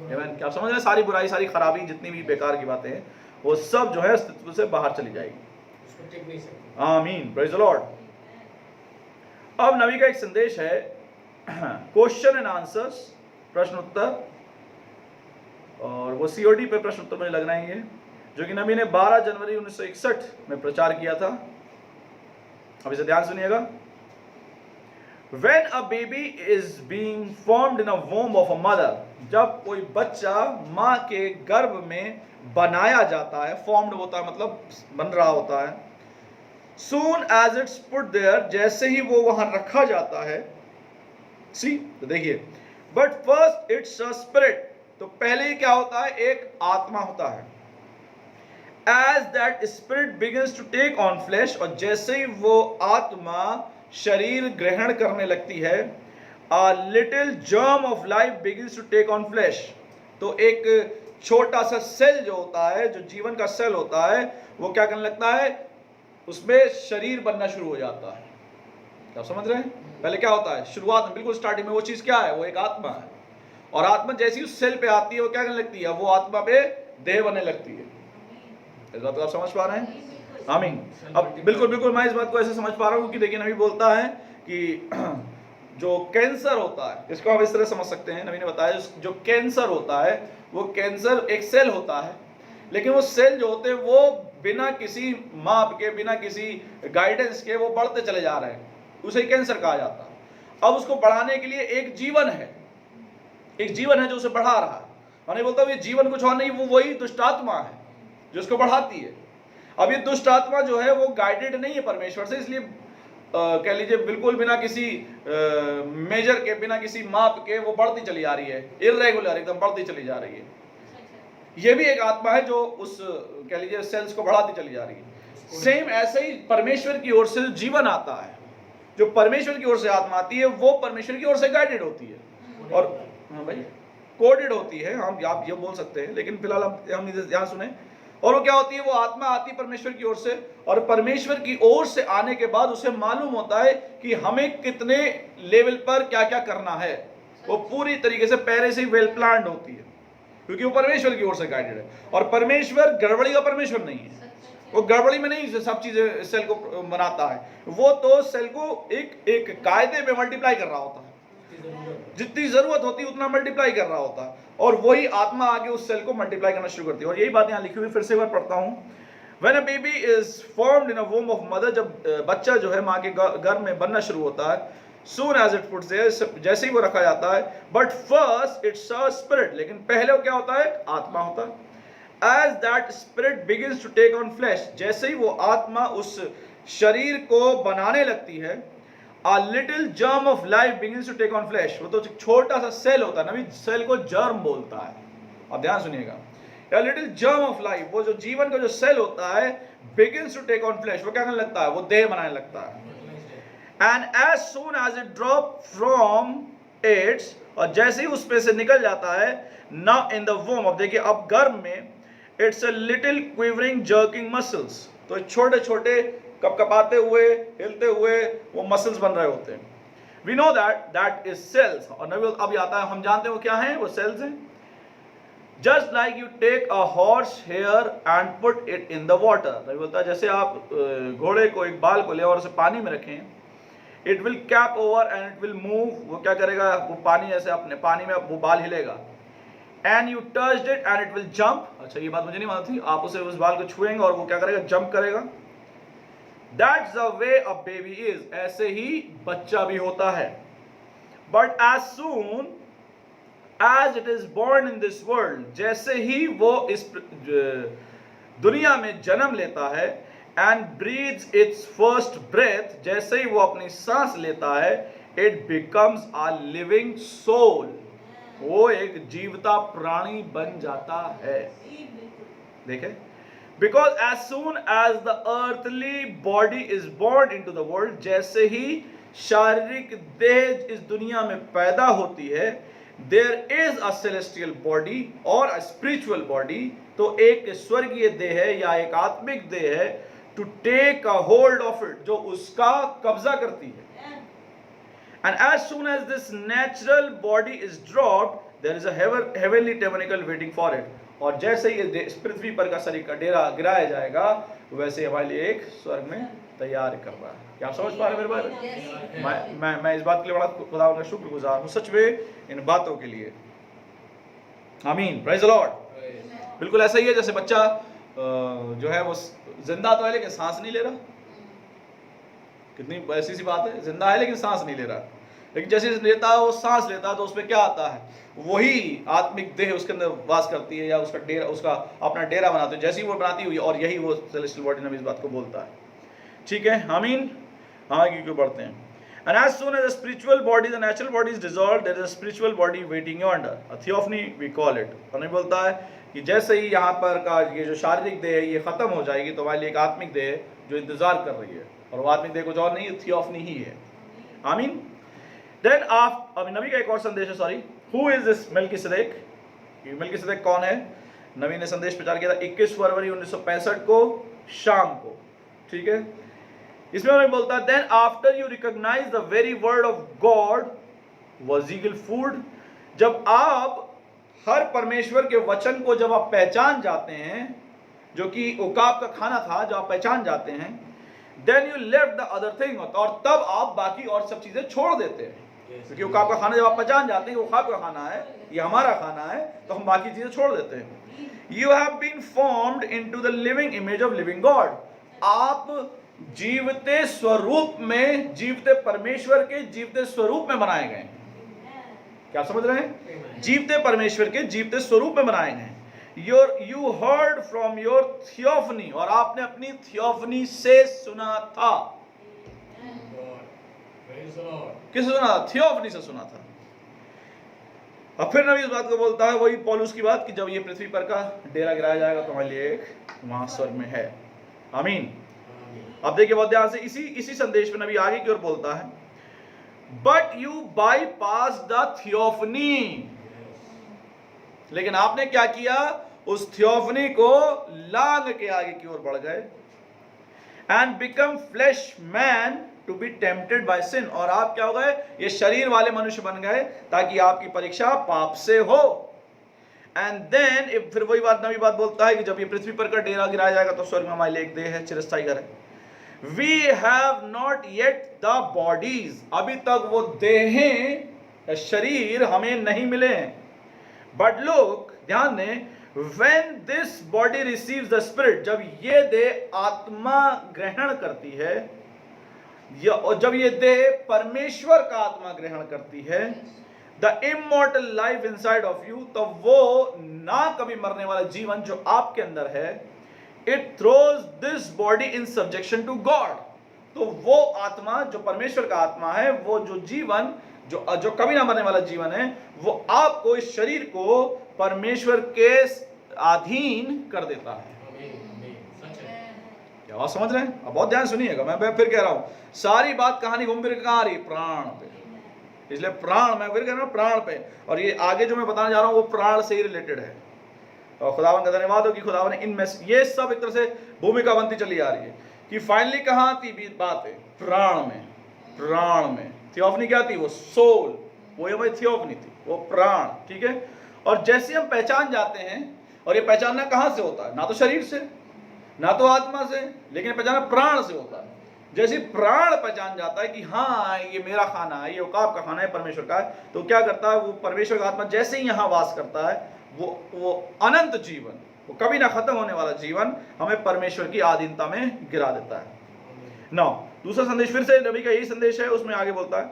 क्या आप समझ रहे हैं? सारी बुराई, सारी खराबी, जितनी भी बेकार की बातें हैं, वो सब जो है अस्तित्व से बाहर चली जाएगी. आमीन. Praise the Lord. अब नबी का एक संदेश है, क्वेश्चन एंड आंसर्स, प्रश्न उत्तर, और वो सीओडी पे प्रश्न उत्तर मुझे लगना ही है, जो कि नबी ने 12 जनवरी 1961 में प्रचार किया था. अब इसे ध्यान सुनिएगा. When a baby is being formed in a womb of a mother, जब कोई बच्चा माँ के गर्भ में बनाया जाता है, formed होता है मतलब बन रहा होता है. soon as it's put there, जैसे ही वो वहां रखा जाता है. see, तो देखिए, but first it's a spirit, तो पहले ही क्या होता है? एक आत्मा होता है. as that spirit begins to take on flesh, और जैसे ही वो आत्मा शरीर ग्रहण करने लगती है, a little germ of life begins to take on flesh, तो एक छोटा सा सेल जो होता है, जो जीवन का सेल होता है, वो क्या करने लगता है? उसमें शरीर बनना शुरू हो जाता है. क्या समझ रहे हैं? पहले क्या होता है? शुरुआत में, बिल्कुल स्टार्टिंग में वो चीज क्या है? वो एक आत्मा है, और आत्मा जैसी उस सेल पे आती है, वो क्या करने लगती है? वो आत्मा पे देह बनने लगती है. इस बात को आप समझ पा रहे हैं? आमीन. अब बिल्कुल मैं इस बात को ऐसे समझ पा रहा हूँ, क्योंकि देखिए नबी बोलता है कि जो कैंसर होता है, इसको आप इस तरह समझ सकते हैं. नबी ने बताया जो कैंसर होता है, वो कैंसर एक सेल होता है, लेकिन वो सेल जो होते हैं वो बिना किसी माप के, बिना किसी गाइडेंस के वो बढ़ते चले जा रहे हैं, उसे कैंसर कहा जाता है. अब उसको बढ़ाने के लिए एक जीवन है जो उसे बढ़ा रहा है. मैंने बोलता हूँ ये जीवन कुछ और नहीं, वो वही दुष्ट आत्मा है जो उसको बढ़ाती है. अब ये दुष्ट आत्मा जो है वो गाइडेड नहीं है परमेश्वर से, इसलिए कह लीजिए बिल्कुल बिना किसी मेजर के, बिना किसी माप के वो बढ़ती चली जा रही है, इर्रेगुलर एकदम बढ़ती चली जा रही है. ये भी एक आत्मा है जो उस कह लीजिए सेल्स को बढ़ाती चली जा रही है. सेम ऐसे ही परमेश्वर की ओर से जीवन आता है, जो परमेश्वर की ओर से आत्मा आती है वो परमेश्वर की ओर से गाइडेड होती है और हाँ भाई कोडेड होती है, हम आप ये बोल सकते हैं, लेकिन फिलहाल हम ध्यान सुने। और वो क्या होती है, वो आत्मा आती है परमेश्वर की ओर से, और परमेश्वर की ओर से आने के बाद उसे मालूम होता है कि हमें कितने लेवल पर क्या क्या करना है। वो पूरी तरीके से पहले से ही वेल प्लान्ड होती है, क्योंकि वो परमेश्वर की ओर से गाइडेड है। और परमेश्वर गड़बड़ी का परमेश्वर नहीं है, वो गड़बड़ी में नहीं सब चीजें सेल को बनाता है, वो तो सेल को एक एक कायदे में मल्टीप्लाई कर रहा होता है, जितनी जरूरत होती है उतना मल्टीप्लाई कर रहा होता है, और वही आत्मा आगे उस सेल को मल्टीप्लाई करना शुरू करती है। और यही बात यहाँ लिखी हुई, फिर से एक बार पढ़ता हूँ। When a baby is formed in a womb of mother, जब बच्चा जो है माँ के गर्भ में बनना शुरू होता है, soon as it puts there, जैसे ही वो रखा जाता है, but first it's a spirit, लेकिन पहले वो क्या होता है, आत्मा होता है। As that spirit begins to take on flesh, जैसे ही वो आत्मा उस शरीर को बनाने लगती है, a little germ of life begins to take on flesh, वो तो छोटा सा सेल होता है, नबी सेल को जर्म बोलता है, अब ध्यान सुनिएगा। A little germ of life, वो जो जीवन का जो सेल होता है, begins to take on flesh, वो क्या करने लगता है, वो देह बनाने लगता है। And as soon as it drop from its, और जैसे ही उसमें से निकल जाता है, now in the womb, अब देखिए अब गर्भ में, it's a little quivering jerking muscles, तो छोटे छोटे कपकपाते हुए हिलते हुए वो मसल्स बन रहे होते हैं। We know that is cells, और नबी अब आता है, हम जानते हैं वो क्या है, वो सेल्स हैं। Just like you take a horse hair and put it in the water, नबी बोलता है जैसे आप घोड़े को एक बाल को ले और उसे पानी में रखें, it will cap over and it will move, वो क्या करेगा, वो पानी जैसे अपने पानी में वो बाल हिलेगा। And you touched it and it will jump, अच्छा ये बात मुझे नहीं मालूम थी, आप उसे उस बाल को छुएंगे और वो क्या करेगा, जंप करेगा। That's the way a baby is, ऐसे ही बच्चा भी होता है। But as soon as it is born in this world, जैसे ही वो इस दुनिया में जन्म लेता है, and breathes its first breath, जैसे ही वो अपनी सांस लेता है, it becomes a living soul, वो एक जीवता प्राणी बन जाता है। देखें, because as soon as the earthly body is born into the world, जैसे ही शारीरिक देह इस दुनिया में पैदा होती है, there is a celestial body or a spiritual body, तो एक स्वर्गीय देह है या एक आत्मिक देह है, to take a hold of it, जो उसका कब्जा करती है। And as soon as this natural body is dropped, there is a heavenly tabernacle waiting for it, और जैसे ही इस पृथ्वी पर का शरीर का डेरा गिराया जाएगा, वैसे हमारे लिए एक स्वर्ग में तैयार कर रहा है। क्या आप समझ पा रहे हैं मेरे बारे? मैं इस बात के लिए बड़ा खुदा का शुक्रगुजार हूँ सच में इन बातों के लिए। आमीन, प्रेज द लॉर्ड। बिल्कुल ऐसा ही है जैसे बच्चा जो है वो जिंदा तो है लेकिन सांस नहीं ले रहा। कितनी ऐसी सी बात है, जिंदा है लेकिन सांस नहीं ले रहा, लेकिन जैसे लेता है वो सांस लेता है तो उसमें क्या आता है, वही आत्मिक देह उसके अंदर वास करती है या उसका डेरा, उसका अपना डेरा बनाती है, जैसी वो बनाती हुई, और यही वो सेलेस्टियल बॉडी में इस बात को बोलता है। ठीक है, आमीन। आगे क्यों बढ़ते हैं। And as soon as the spiritual body, the natural body is dissolved, there is a spiritual body waiting yonder, a theophany we call it। और नहीं बोलता है कि जैसे ही यहाँ पर का ये जो शारीरिक देह है ये खत्म हो जाएगी, तो हमारे लिए एक आत्मिक देह जो इंतजार कर रही है, और वो आत्मिक देह कुछ और नहीं, थियोफनी ही है। आमीन। Then अभी नबी का एक और संदेश है, सॉरी, who is this मेल्किसेदेक? मेल्किसेदेक कौन है? नबी ने संदेश प्रचार किया था 21 फरवरी 1965 को शाम को। ठीक है, इसमें हमें बोलता है then after you recognize the very word of God was eagle food, जब आप हर परमेश्वर के वचन को जब आप पहचान जाते हैं, जो कि उकाब का खाना था, जब आप पहचान जाते हैं, then you left the other thing, और तब आप बाकी और सब चीजें छोड़ देते हैं। क्योंकि उकाब का खाना जब आप पहचान जाते हैं कि उकाब का खाना है, ये हमारा खाना है, तो हम बाकी चीजें छोड़ देते हैं। You have been formed into the living image of living God, आप जीवते स्वरूप में, जीवते परमेश्वर के जीवते स्वरूप में बनाए गए। क्या समझ रहे हैं? जीवते परमेश्वर के जीवते स्वरूप में बनाए गए। You heard from your theophany, और आपने अपनी थियोफनी से सुना था। किससे सुना था? थियोफनी से सुना था। अब फिर नबी इस बात को बोलता है, वही पौलुस की बात, कि जब ये पृथ्वी पर का डेरा गिराया जाएगा तो हमारे लिए एक वहां स्वर्ग में है। आमीन। अब देखिए बहुत ध्यान से, इसी संदेश में नबी आगे की ओर बोलता है, but you bypass the theophany, लेकिन आपने क्या किया, उस थियोफनी को लांग के आगे की ओर बढ़ गए, and become flesh man to be tempted by sin, और आप क्या हो गए, ये शरीर वाले मनुष्य बन गए ताकि आपकी परीक्षा पाप से हो। एंड देन फिर वही बात, नवी बात बोलता है कि जब ये पृथ्वी पर का डेरा गिराया जाएगा तो स्वर्ग में हमारे लिए एक देह है, चिरस्थायी घर है। We have not yet the bodies, अभी तक वो देहें, शरीर हमें नहीं मिले हैं। बट लोग ध्यान दें, when this body receives the spirit, जब ये देह आत्मा ग्रहण करती है, और जब ये देह परमेश्वर का आत्मा ग्रहण करती है, the immortal life inside of you, तो वो ना कभी मरने वाला जीवन जो आपके अंदर है, it throws this body in subjection to God, तो वो आत्मा जो परमेश्वर का आत्मा है, वो जो जीवन जो कभी ना मरने वाला जीवन है, वो आपको, इस शरीर को परमेश्वर के अधीन कर देता है। क्या बात समझ रहे हैं? अब बहुत ध्यान सुनिएगा, मैं फिर कह रहा हूं, सारी बात कहानी घूम फिर कहां आ रही, प्राण पे। इसलिए प्राण, मैं फिर कह रहा हूं प्राण पे, और ये आगे जो मैं बताने जा रहा हूं वो प्राण से ही रिलेटेड है। और खुदावन का धन्यवाद हो कि खुदावन ने इनमें ये सब एक तरह से भूमिका बनती चली आ रही है कि फाइनली कहां थी बात है, प्राण में। थियोफनी क्या थी, वो सोल, वो हमारी थियोफनी थी, वो प्राण, ठीक है। और जैसे हम पहचान जाते हैं, और ये पहचानना कहां से होता है, ना तो शरीर से, ना तो आत्मा से, लेकिन पहचानना प्राण से होता है। जैसे प्राण पहचान जाता है कि हाँ ये मेरा खाना है, ये औकाब का खाना है, परमेश्वर का है, तो क्या करता है, वो परमेश्वर का आत्मा जैसे ही यहाँ वास करता है, वो अनंत जीवन, वो कभी ना खत्म होने वाला जीवन हमें परमेश्वर की अधीनता में गिरा देता है। नौ दूसरा संदेश, फिर से नबी का यही संदेश है, उसमें आगे बोलता है,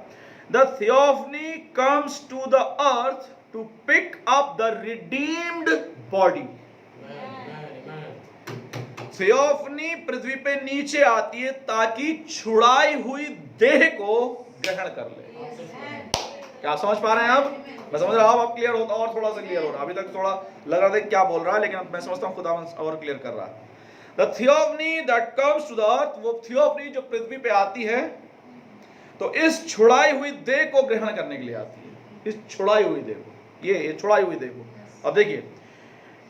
the theophany comes to the earth to pick up the redeemed body. Theophany पृथ्वी पे नीचे आती है ताकि छुड़ाई हुई देह को ग्रहण कर ले। क्या समझ पा रहे हैं आप? मैं समझ रहा हूं आप क्लियर होता, और थोड़ा सा क्लियर हो रहा, अभी तक थोड़ा लग रहा था क्या बोल रहा है, लेकिन मैं समझता हूं खुदा और क्लियर कर रहा है। The theophany that comes to the earth, वो थियोफनी जो पृथ्वी पे आती है, तो इस छुड़ाई हुई देह को ग्रहण करने के लिए आती है, इस छुड़ाई हुई देह को, ये छुड़ाई हुई देह को। अब देखिए,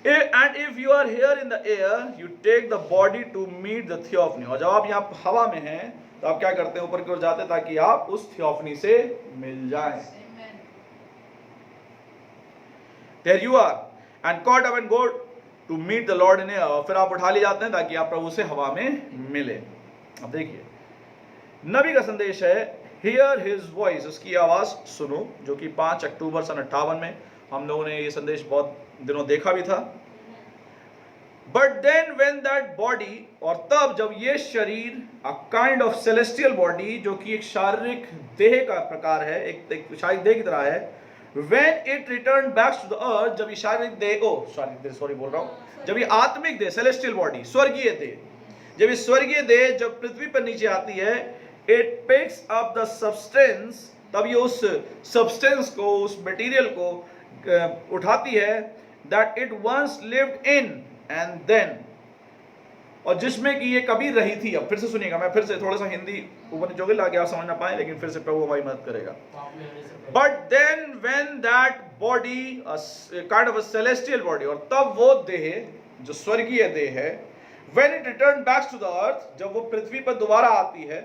and if you are here in the air, you take the body to meet the theophany, और जब आप यहाँ हवा में हैं तो आप क्या करते हैं, ऊपर की ओर जाते हैं ताकि आप उस थियोफनी से मिल जाएं। There you are and caught up and go to meet the Lord in air, और फिर आप उठा ले जाते हैं ताकि आप प्रभु से हवा में मिले। अब देखिए, नबी का संदेश है, hear his voice, उसकी आवाज सुनो, जो कि 5 अक्टूबर सन 58 में हम लोगों ने ये संदेश बहुत दिनों देखा भी था। But then when that body, और तब जब ये शरीर, a kind of celestial body, जो कि एक शारीरिक देह का प्रकार है, एक शारीरिक देह की तरह है, when it returned back to the earth, जब ये शारीरिक देह, जब ये आत्मिक देह, celestial body, स्वर्गीय देह, जब ये स्वर्गीय देह जब पृथ्वी पर नीचे आती है, it picks up the substance, तब ये उस substance को, उस material को उठाती है, that it once lived in and then, और जिसमें कि ये कभी रही थी। अब फिर से सुनिएगा, मैं फिर से थोड़ा सा हिंदी ऊपर नीचे लाके आप समझ ना पाए, लेकिन फिर से प्रभु हमारी मदद करेगा। But then when that body, a kind of a celestial body, और तब वो देह जो स्वर्गीय देह है, when it returned back to the earth, जब वो पृथ्वी पर दोबारा आती है,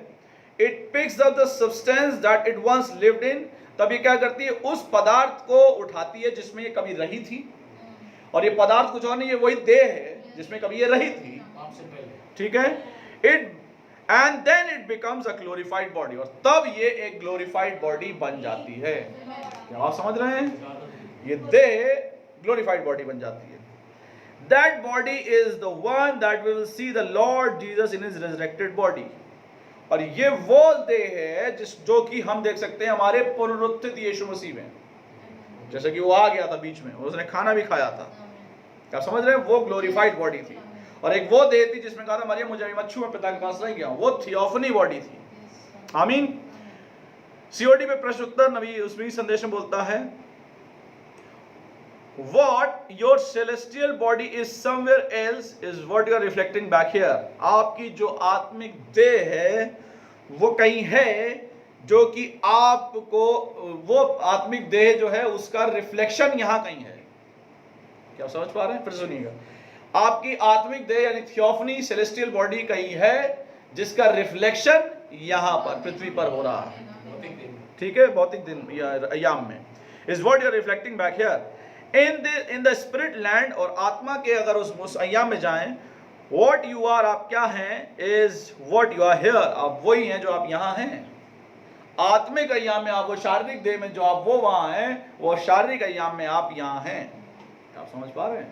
it picks up the substance that it once lived in, तब ये क्या करती है, उस पदार्थ को उठाती है जिसमें ये कभी रही थी, और ये पदार्थ कुछ और नहीं है, वही देह है जिसमें कभी ये रही थी, ठीक है। It and then it becomes a glorified body, और तब ये एक ग्लोरिफाइड बॉडी बन जाती है। क्या आप समझ रहे हैं? ये देह ग्लोरिफाइड बॉडी बन जाती है। That body is the one that we will see the Lord Jesus in his resurrected body, और ये वो देह है जो कि हम देख सकते हैं हमारे पुनरुत्थित यीशु मसीह में, जैसे कि वो आ गया था बीच में और उसने खाना भी खाया था। क्या समझ रहे हैं? वो ग्लोरिफाइड बॉडी थी। और एक वो देह थी जिसमें कहा था मरियम मुझे मच्छू में पिता के पास रह गया, वो थियोफनी बॉडी थी। आमीन। सीओडी पे प्रश्न उत्तर नबी उसमें संदेश में बोलता है, what your celestial body is somewhere else is what you are reflecting back here. आपकी जो आत्मिक देह है वो कहीं है, जो कि आपको वो आत्मिक देह जो है उसका रिफ्लेक्शन यहां कहीं है। क्या समझ पा रहे हैं? फिर सुनिएगा, आपकी आत्मिक देह यानी थियोफनी सेलेस्टियल बॉडी कहीं है जिसका रिफ्लेक्शन यहां पर पृथ्वी पर हो रहा है। ठीक है, भौतिक दिन या अयाम में is what you are reflecting back here in the spirit land. और आत्मा के अगर उस अयाम में जाएं, व्हाट यू आर, आप क्या हैं, is what you are here, आप वही हैं जो आप यहां हैं। आत्मिक अयाम में आप वो, शारीरिक देह में जो आप वो वहां हैं, वो शारीरिक अयाम में आप यहां हैं। आप समझ पा रहे हैं?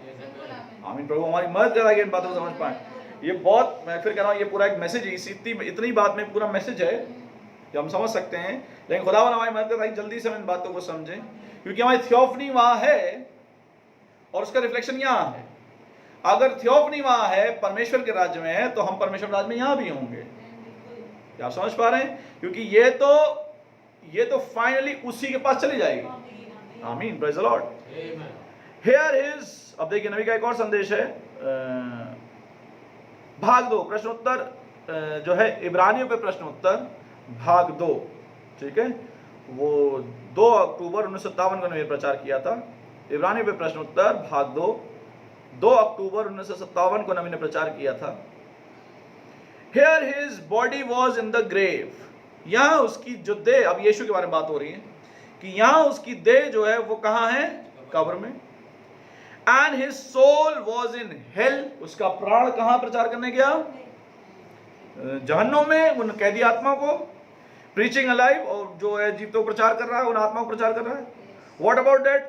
आमीन। प्रभु हमारी मदद करेगा इन बातों को समझ पाए। ये बहुत, मैं फिर कह रहा हूँ, ये पूरा एक मैसेज है, इतनी बात में पूरा मैसेज है जो हम समझ सकते हैं, लेकिन खुदावन हमारी मदद करेगा जल्दी से हम इन बातों को समझें, क्योंकि हमारी थियोफनी वहां है और उसका रिफ्लेक्शन यहाँ है। अगर थियोफनी वहां है, परमेश्वर के राज्य में है, तो हम परमेश्वर राज्य में यहाँ भी होंगे। क्या आप समझ पा रहे हैं? क्योंकि ये तो फाइनली उसी के पास चली जाएगी। आमीन, praise the Lord. Here is, अब देखिए नबी का एक और संदेश है, भाग 2, प्रश्नोत्तर जो है इब्रानियों पे प्रश्नोत्तर भाग 2। ठीक है, वो 2 अक्टूबर 1957 को मैंने प्रचार किया था। इब्रानियों पे प्रश्नोत्तर भाग 2 अक्टूबर 1957 को नबी ने प्रचार किया था। Here his body was in the grave, यहाँ उसकी जो देह, अब यीशु के बारे में बात हो रही है कि यहाँ उसकी देह जो है वो कहाँ है? कब्र में। And his soul was in hell, उसका प्राण कहाँ प्रचार करने गया? जहन्नुम में, उन कैदी आत्मा को। Preaching alive, और जो है जीवितों को प्रचार कर रहा है, उन आत्माओं को प्रचार कर रहा है। What about that?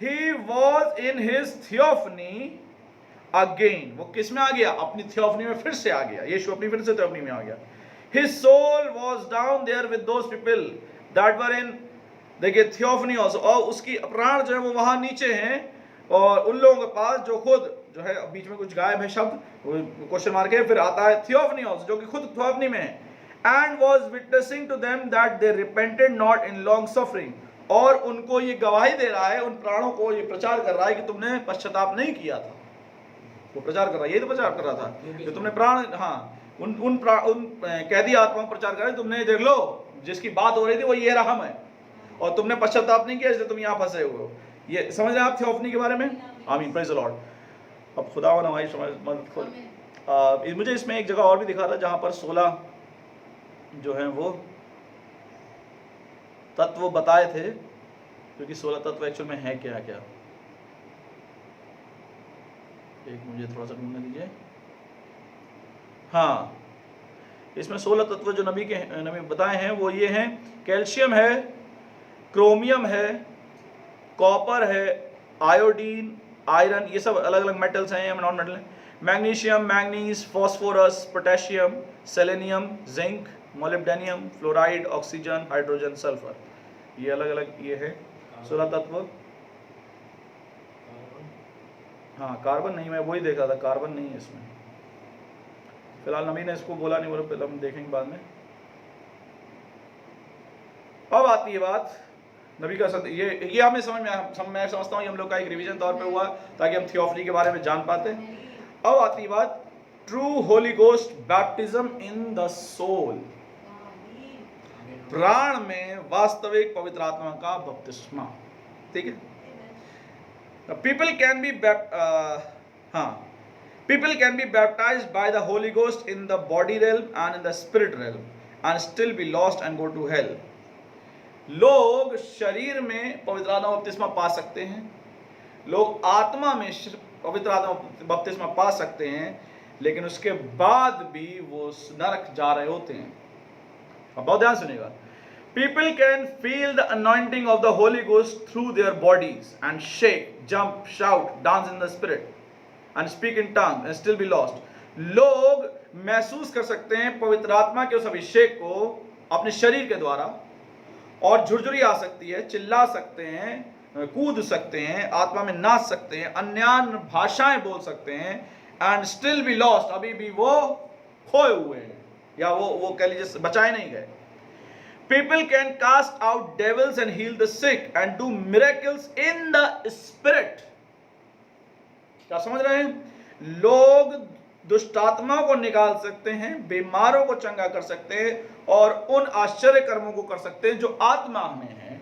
He was in his theophany again, वो किस में आ गया? अपनी थियोफनी में फिर से आ गया। यीशु अपनी फिर से थियोफनी में आ गया। His soul was down there with those people that were in, देखिए थियोफनी also, और उसकी प्राण जो है वो वहां नीचे हैं, और उन लोगों के पास जो खुद जो है, बीच में कुछ गायब है शब्द, क्वेश्चन मार्क है, फिर आता है थियोफनी also, जो कि खुद थियोफनी में है। And was witnessing to them that they repented not in long suffering, और उनको ये गवाही दे रहा है, उन प्राणों को ये प्रचार कर रहा है कि तुमने पश्चाताप नहीं किया था। वो प्रचार कर रहा है, ये तो प्रचार कर रहा था कि तुमने प्राण, हाँ, उन कैदी आत्माओं प्रचार कर रहा है, तुमने देख लो जिसकी बात हो रही थी वो ये रहम है, और तुमने पश्चाताप नहीं किया, इसलिए तुम यहाँ फंसे हुए हो। ये समझ रहे हैं आप थियोफनी के बारे में? आमीन, प्रेज द लॉर्ड। अब खुदा हमारी मदद खोले। मुझे इसमें एक जगह और भी दिखा था जहाँ पर 16 जो है वो तत्व बताए थे, क्योंकि 16 तत्व एक्चुअल में है क्या क्या। एक मुझे थोड़ा सा ढूंढने दीजिए। हाँ, इसमें 16 तत्व जो नबी बताए हैं वो ये हैं, कैल्शियम है, क्रोमियम है, कॉपर है, आयोडीन, आयरन, ये सब अलग अलग मेटल्स हैं, नॉन मेटल हैं। Magnesium, manganese, phosphorus, potassium, selenium, zinc, molybdenum, fluoride, oxygen, hydrogen, sulphur, ये अलग अलग ये है 16 तत्व। हाँ, कार्बन नहीं, मैं वही देखा था, कार्बन नहीं है इसमें फिलहाल। नबी ने इसको बोला नहीं, बोला पहले हम देखेंगे बाद में। अब आती है बात नबी का ये हमें समझ में, मैं समझता हूँ ये हम लोग का एक रिवीजन तौर पे हुआ ताकि हम थियोफनी के बारे में जान पाते। अब आती है बात true Holy Ghost baptism in the soul, प्राण में वास्तविक पवित्र आत्मा का बपतिस्मा। ठीक है, people can be baptized by the Holy Ghost in the body realm and in the spirit realm and still be lost and go to hell. लोग शरीर में पवित्र आत्मा बपतिस्मा पा सकते हैं, लोग आत्मा में पवित्र आत्मा बपतिस्मा पा सकते हैं, लेकिन उसके बाद भी वो नरक जा रहे होते हैं। अब बहुत ध्यान सुनिएगा। People can feel the anointing of the Holy Ghost through their bodies and shake, jump, shout, dance in the spirit and speak in tongues and still be lost. लोग महसूस कर सकते हैं पवित्र आत्मा के उस अभिषेक को अपने शरीर के द्वारा, और झुरझुरी आ सकती है, चिल्ला सकते हैं, कूद सकते हैं, आत्मा में नाच सकते हैं, अन्य भाषाएं बोल सकते हैं, and still be lost, अभी भी वो खोए हुए हैं या वो कह लीजिए बचाए नहीं गए। People can cast out devils and heal the sick and do miracles in the spirit. क्या समझ रहे हैं? लोग दुष्ट आत्माओं को निकाल सकते हैं, बीमारों को चंगा कर सकते हैं और उन आश्चर्य कर्मों को कर सकते हैं जो आत्मा में है।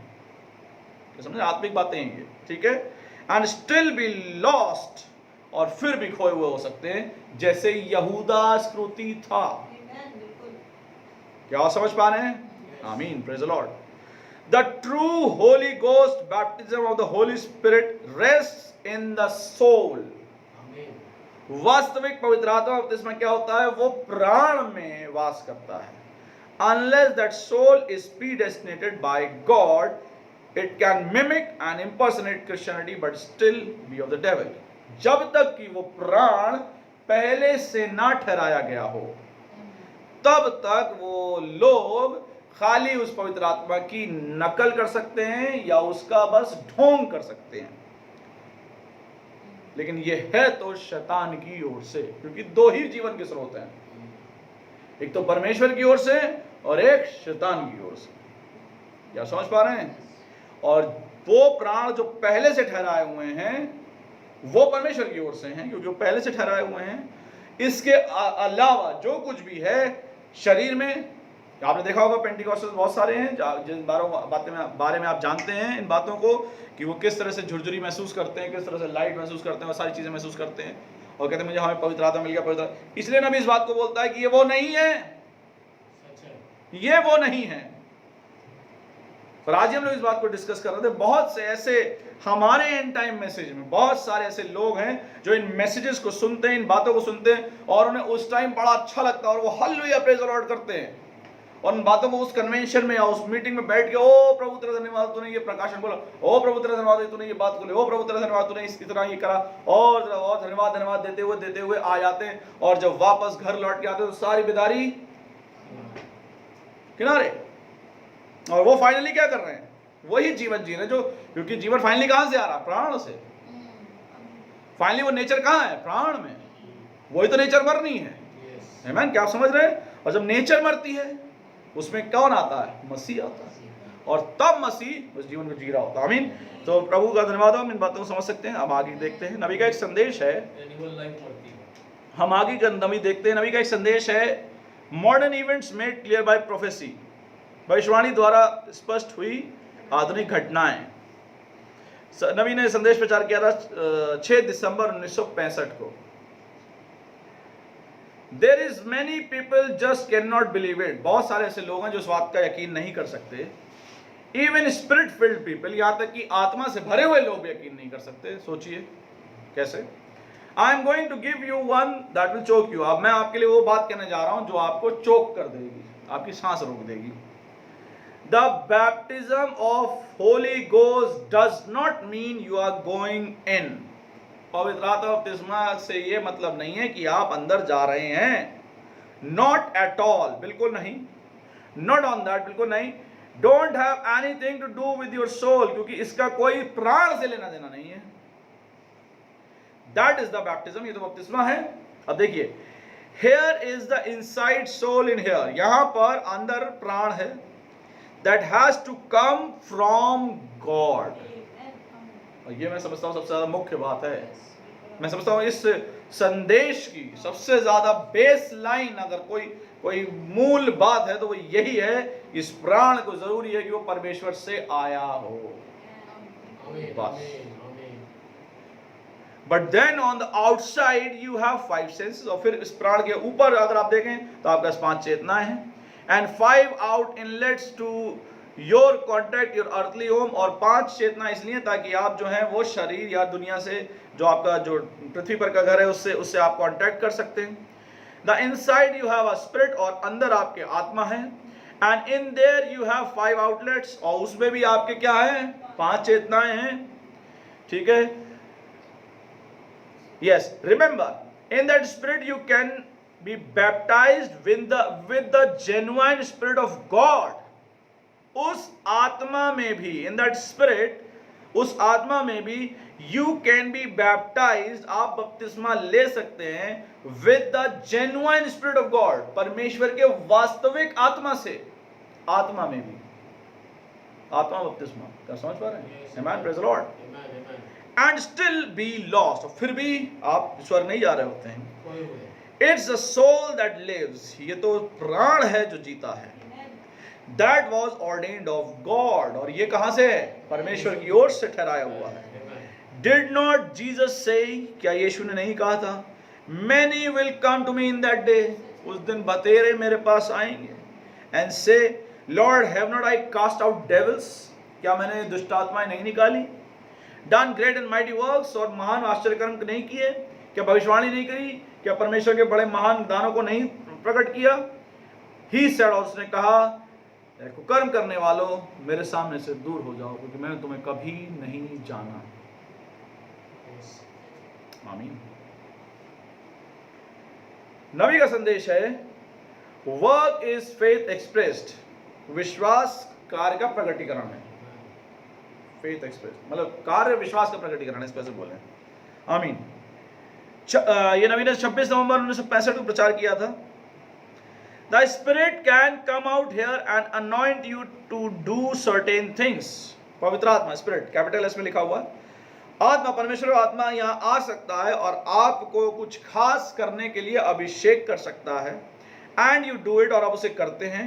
समझे? आत्मिक बातें हैं ये, ठीक है। एंड स्टिल बी लॉस्ट, और फिर भी खोए हुए हो सकते हैं, जैसे यहूदा इस्करियोती था। क्या आप समझ पा रहे हैं? आमीन, praise the Lord. The true Holy Ghost baptism of the Holy Spirit rest in the soul. वास्तविक पवित्र आत्मा बपतिस्मा क्या होता है? वो प्राण में वास करता है। Unless that soul is predestinated by God, it can mimic and impersonate Christianity but still be of the devil. जब तक कि वो प्राण पहले से ना ठहराया गया हो, तब तक वो लोग खाली उस पवित्र आत्मा की नकल कर सकते हैं या उसका बस ढोंग कर सकते हैं। लेकिन ये है तो शैतान की ओर से, क्योंकि दो ही जीवन के स्रोत हैं, एक तो परमेश्वर की ओर से और एक शैतान की ओर से। क्या समझ पा रहे हैं? और वो प्राण जो पहले से ठहराए हुए हैं वो परमेश्वर की ओर से हैं, क्योंकि वो पहले से ठहराए हुए हैं। इसके अलावा जो कुछ भी है शरीर में, आपने देखा होगा पेंटिकॉस्टल्स बहुत सारे हैं जिन बारे में आप जानते हैं इन बातों को, कि वो किस तरह से झुरझुरी महसूस करते हैं, किस तरह से लाइट महसूस करते हैं और सारी चीजें महसूस करते हैं, और कहते हैं मुझे हमें पवित्र आत्मा मिल गया, पवित्र। इसलिए नबी इस बात को बोलता है कि ये वो नहीं है, ये वो नहीं है। पर आज हम लोग इस बात को डिस्कस कर रहे थे। बहुत से ऐसे हमारे एंड टाइम मैसेज में बहुत सारे ऐसे लोग हैं जो इन मैसेजेस को सुनते हैं, इन बातों को सुनते हैं और उन्हें उस टाइम बड़ा अच्छा लगता है और वो हालेलुया प्रेज द लॉर्ड करते हैं, और उन बातों को उस कन्वेंशन में या उस मीटिंग में बैठ के, ओ प्रभु तेरा धन्यवाद तूने ये प्रकाशन बोला, ओ प्रभु तेरा धन्यवाद तूने ये बात बोली, ओ प्रभु तेरा धन्यवाद तूने इस तरह ये करा, और धन्यवाद देते हुए आ जाते हैं, और जब वापस घर लौट के आते हैं तो सारी बेदारी किनारे। और वो फाइनली क्या कर रहे हैं? वही जीवन जी रहे जो, क्योंकि जीवन फाइनली कहां से आ रहा है? प्राण से। फाइनली वो नेचर कहां है? प्राण में। वही तो नेचर मरनी है। आमीन। क्या आप समझ रहे हैं? और जब नेचर मरती है उसमें कौन आता है? मसीह आता है, और तब मसीह उस जीवन को जी रहा होता है। आमीन। तो प्रभु का धन्यवाद हो, हम इन बातों को समझ सकते हैं। अब आगे देखते हैं, नबी का एक संदेश है। हम आगे का नबी देखते हैं। नबी का एक संदेश है, modern events made clear by prophecy, भविष्यवाणी द्वारा स्पष्ट हुई आधुनिक घटनाएं। नबी ने संदेश प्रचार किया था 6 दिसंबर 1965 को। There is many people just can not believe it. बहुत सारे ऐसे लोग हैं जो इस बात का यकीन नहीं कर सकते। इवन स्पिरिट फिल्ड पीपल, यहां तक कि आत्मा से भरे हुए लोग यकीन नहीं कर सकते। सोचिए कैसे। I am going to give you one that will choke you. अब मैं आपके लिए वो बात कहने जा रहा हूं जो आपको चोक कर देगी, आपकी सांस रोक देगी। The baptism of Holy Ghost does not mean you are going in. पवित्र आत्मा बपतिस्मा से ये मतलब नहीं है कि आप अंदर जा रहे हैं। Not at all, बिल्कुल नहीं। Not on that, बिल्कुल नहीं। Don't have anything to do with your soul, क्योंकि इसका कोई प्राण से लेना देना नहीं है। That is the baptism, ये तो बपतिस्मा है। अब देखिए, here is the inside soul in here, यहां पर अंदर प्राण है, that has to come from God। और ये मैं समझता हूं सबसे ज्यादा मुख्य बात है। मैं समझता हूं इस संदेश की सबसे ज्यादा बेस लाइन अगर कोई मूल बात है तो वो यही है, इस प्राण को जरूरी है कि वो परमेश्वर से आया हो। But then on the outside you have 5 senses. और फिर इस प्राण के ऊपर अगर आप देखें तो आपके पास 5 चेतनाएं हैं। And 5 out inlets to your contact your earthly home। और 5 चेतना इसलिए ताकि आप जो है वो शरीर या दुनिया से, जो आपका जो पृथ्वी पर का घर है, उससे आप कांटेक्ट कर सकते हैं। The inside you have a spirit, और अंदर आपके आत्मा है। And in there you have 5 outlets, और उसमें भी आपके क्या है? 5 चेतनाएं हैं। ठीक है। Yes, remember in that spirit you can be baptized with the genuine spirit of God। उस आत्मा में भी, in that spirit, उस आत्मा में भी you can be baptized, आप बपतिस्मा ले सकते हैं with the genuine spirit of God, परमेश्वर के वास्तविक आत्मा से। आत्मा में भी, आत्मा बपतिस्मा क्या समझ पा रहे हैं? Amen, praise the Lord. And still be lost, फिर भी आप ईश्वर नहीं जा रहे होते हैं। It's a soul that lives, ये तो प्राण है जो जीता है। That was ordained of God, और ये कहां से है? परमेश्वर की ओर से ठहराया हुआ है। डिड नॉट जीसस से, क्या यीशु ने नहीं कहा था, many will come to me in that day, उस दिन बतेरे मेरे पास आएंगे, and say Lord have not I cast out devils, क्या मैंने दुष्ट आत्माएं नहीं निकाली, done great and mighty works, और महान आश्चर्यकर्म नहीं किए, क्या भविष्यवाणी नहीं करी, क्या परमेश्वर के बड़े महान दानों को नहीं प्रकट किया। ही सेड, और उसने कहा, कुकर्म करने वालों मेरे सामने से दूर हो जाओ, क्योंकि मैंने तुम्हें कभी नहीं जाना। आमीन। नबी का संदेश है, वर्क इज फेथ एक्सप्रेस्ड, विश्वास कार्य का प्रकटीकरण है। फेथ एक्सप्रेस मतलब कार्य विश्वास का प्रकटीकरण है, इस पैसे बोले। आमीन। ये नबी ने 26 नवंबर 1965 को प्रचार किया था। The Spirit can come out here and anoint you to do certain things. पवित्र आत्मा, स्पिरिट कैपिटल एस में लिखा हुआ है। आत्मा, परमेश्वर आत्मा यहाँ आ सकता है और आपको कुछ खास करने के लिए अभिषेक कर सकता है। एंड यू डू इट, और आप उसे करते हैं।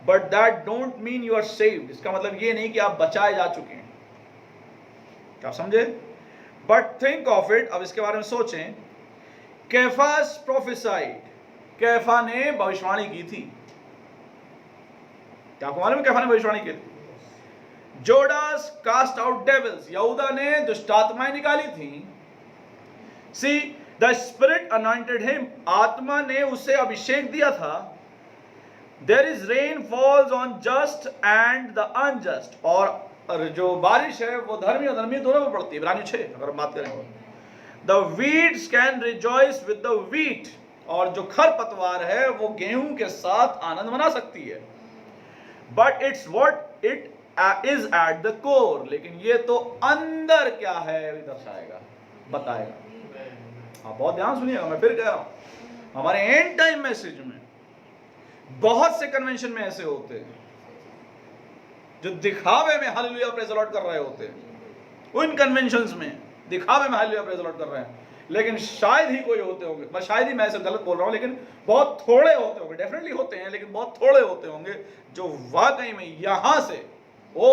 But that don't mean you are saved, इसका मतलब ये नहीं कि आप बचाए जा चुके हैं। क्या समझे? बट थिंक ऑफ इट, अब इसके बारे में सोचें। कैफास प्रोफेसाइड, कैफा ने भविष्यवाणी की थी। क्या आपको मालूम है कैफा ने भविष्यवाणी की थी? जोडास कास्ट आउट डेविल्स, यहूदा ने दुष्टात्माएं निकाली थी। See the spirit anointed him, आत्मा ने उसे अभिषेक दिया था। There is rain falls on just and the unjust, और जो बारिश है वो धर्मी और धर्मी दोनों में पड़ती है। इब्रानी 6 अगर हम बात करें। The weeds can rejoice with the wheat, और जो खरपतवार है वो गेहूं के साथ आनंद मना सकती है। But it's what it is at the core, लेकिन ये तो अंदर क्या है दर्शाएगा, बताएगा। आप बहुत ध्यान सुनिएगा, मैं फिर कह रहा हूं, हमारे एंड टाइम मैसेज में बहुत से कन्वेंशन में ऐसे होते हैं जो दिखावे में हालेलुया प्रेज द लॉर्ड कर रहे होते हैं। उन कन्वेंशंस में दिखावे में हालेलुया प्रेज द लॉर्ड कर रहे हैं, लेकिन शायद ही कोई होते होंगे, मैं शायद ही मैं ऐसे गलत बोल रहा हूं, लेकिन बहुत थोड़े होते होंगे, डेफिनेटली होते हैं लेकिन बहुत थोड़े होते होंगे जो वाकई में यहां से वो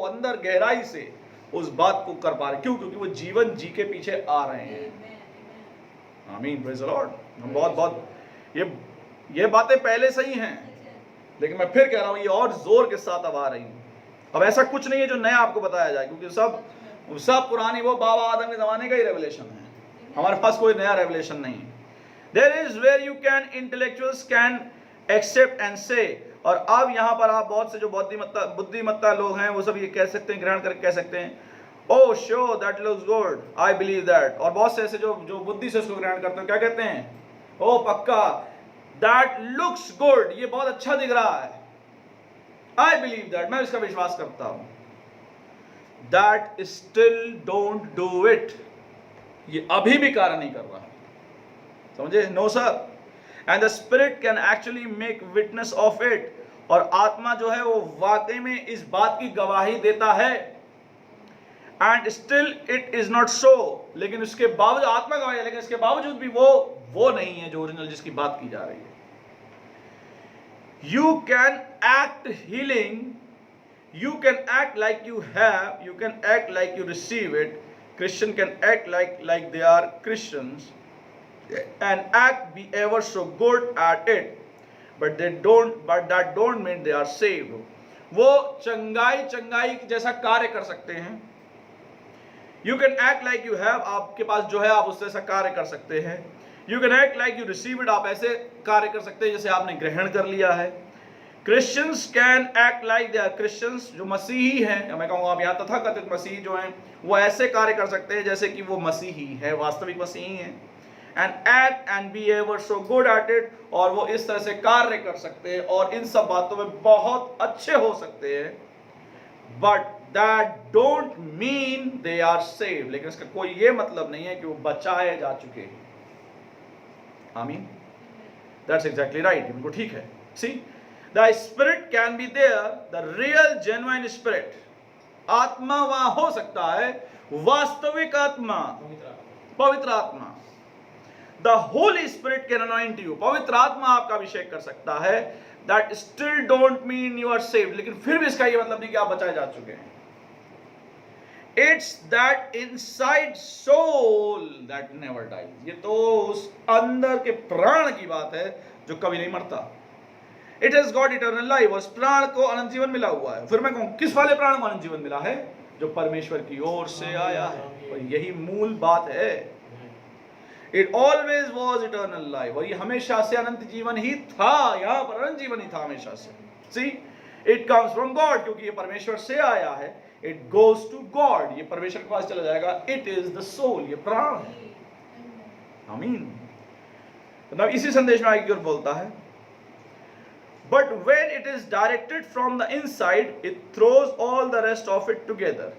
अंदर गहराई से उस बात को कर पा रहे। क्यों? क्योंकि वो जीवन जी के पीछे आ रहे हैं। आमीन, प्रेज द लॉर्ड। बहुत ये बातें पहले से ही हैं, लेकिन मैं फिर कह रहा हूं ये और जोर के साथ अब आ रही हैं। अब ऐसा कुछ नहीं है जो नया आपको बताया जाए, क्योंकि सब पुरानी वो बाबा आदम के जमाने का ही रेवलेशन है। हमारे पास कोई नया रेवलेशन नहीं है। There is where you can intellectuals can accept and say, और अब यहाँ पर आप बहुत से जो बुद्धिमत्ता लोग हैं वो सब ये कह सकते हैं, ग्रहण करके कह सकते हैं, oh sure that looks good, I believe that. और बहुत से ऐसे जो बुद्धि से उसको ग्रहण करते हैं, क्या कहते हैं? ओ पक्का, दैट लुक्स गुड, ये बहुत अच्छा दिख रहा है, आई बिलीव दैट, मैं इसका विश्वास करता हूं। That still don't do it, ये अभी भी कार्य नहीं कर रहा है। समझे? No sir. And the spirit can actually make witness of it, और आत्मा जो है वो वाकई में इस बात की गवाही देता है। And still it is not so, लेकिन उसके बावजूद आत्मा गवाही है, लेकिन इसके बावजूद भी वो नहीं है जो ओरिजिनल जिसकी बात की जा रही है। You can act healing, you can act like you have, you can act like you receive it. Christian can act like they are Christians and act be ever so good at it, but that don't mean they are saved. वो चंगाई जैसा कार्य कर सकते हैं। You can act like you have, आपके पास जो है आप उससे ऐसा कार्य कर सकते हैं। You can act like you receive it, आप ऐसे कार्य कर सकते हैं जैसे आपने ग्रहण कर लिया है। Christians can act like they are Christians, जो मसीही हैं, मैं कहूँगा आप यहाँ तथाकथित मसीही जो हैं वो ऐसे कार्य कर सकते हैं जैसे कि वो मसीही है, वास्तविक मसीही हैं। And act and be ever so good at it, और वो इस तरह से कार्य कर सकते हैं और इन सब बातों में बहुत अच्छे हो सकते हैं। But that don't mean they are save, लेकिन इसका कोई ये मतलब नहीं है कि वो बचाए जा चुके हैं। आमीन, दैट्स एग्जैक्टली राइट, बिल्कुल ठीक है। सी The spirit can be there, the real genuine spirit. आत्मा वहां हो सकता है, वास्तविक आत्मा, पवित्र आत्मा. The Holy Spirit can anoint you. पवित्र आत्मा आपका अभिषेक कर सकता है. That still don't mean you are saved. लेकिन फिर भी इसका ये मतलब नहीं कि आप बचाए जा चुके हैं. It's that inside soul that never dies. ये तो उस अंदर के प्राण की बात है जो कभी नहीं मरता. It has got eternal life. उस प्राण को अनंत जीवन मिला हुआ है. फिर मैं कहूँ किस वाले प्राण को अनंत जीवन मिला है? जो परमेश्वर की ओर से आया है. और यही मूल बात है. It always was eternal life. और ये हमेशा से अनंत जीवन ही था. यहाँ पर अनंत जीवन ही था हमेशा से. See, it comes from God, क्योंकि ये परमेश्वर से आया है. It goes to God. ये परमेश्वर के पास चला जाएगा. It is the soul. ये प्राण है. आमीन. तो इसी संदेश में आगे की ओर बोलता है. But when it is directed from the inside, it throws all the rest of it together.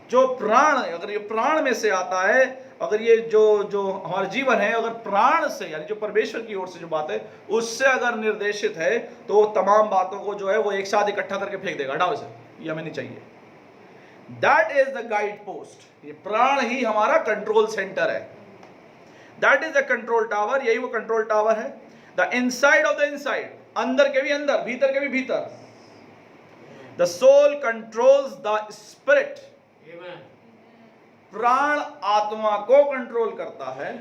जो प्राण, अगर ये प्राण में से आता है, अगर ये जो हमारा जीवन है, अगर प्राण से यानी जो परमेश्वर की ओर से जो बात है उससे अगर निर्देशित है, तो तमाम बातों को जो है वो एक साथ इकट्ठा करके फेंक देगा. हटाओ इसे, ये हमें नहीं चाहिए. That is the guidepost. ये प्राण ही हमारा कंट्रोल सेंटर है. That is the control tower. यही वो कंट्रोल टावर है. The inside of the inside. अंदर के भी अंदर, भीतर के भी भीतर. The soul controls the spirit. प्राण आत्मा को कंट्रोल करता है.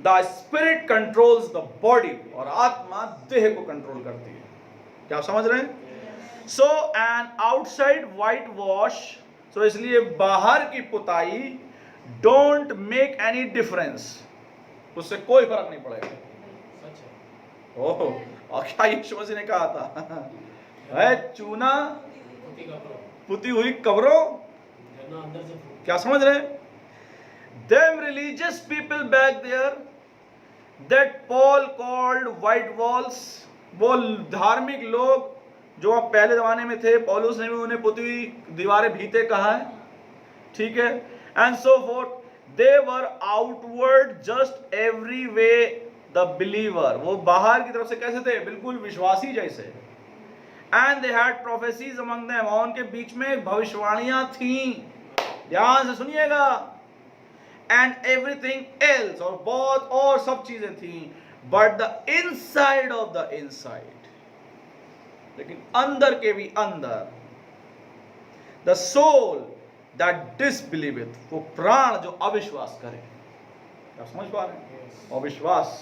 The spirit controls the body. और आत्मा देह को कंट्रोल करती है. क्या आप समझ रहे हैं? सो एन आउटसाइड व्हाइट वॉश. सो इसलिए बाहर की पुताई डोंट मेक एनी डिफरेंस. उससे कोई फर्क नहीं पड़ेगा. ओह, और क्या यीशु मसीह ने कहा था? है चूना पुती हुई कब्रों. क्या समझ रहे हैं? Them religious people back there that Paul called white walls. वो धार्मिक लोग जो अब पहले जमाने में थे, पौलुस ने भी उन्हें पुती हुई दीवारें भीते कहा है. ठीक है. And so forth. They were outward just every way the believer. वो बाहर की तरफ से कैसे थे? बिल्कुल विश्वासी जैसे. And they had prophecies among them. और उनके बीच में भविष्यवाणियां थीं. ध्यान से सुनिएगा. And everything else. और बहुत और सब चीजें थीं. But the inside of the inside. लेकिन अंदर के भी अंदर. The soul that disbelieveth. वो प्राण जो अविश्वास करे. क्या समझ पा रहे हैं? अविश्वास.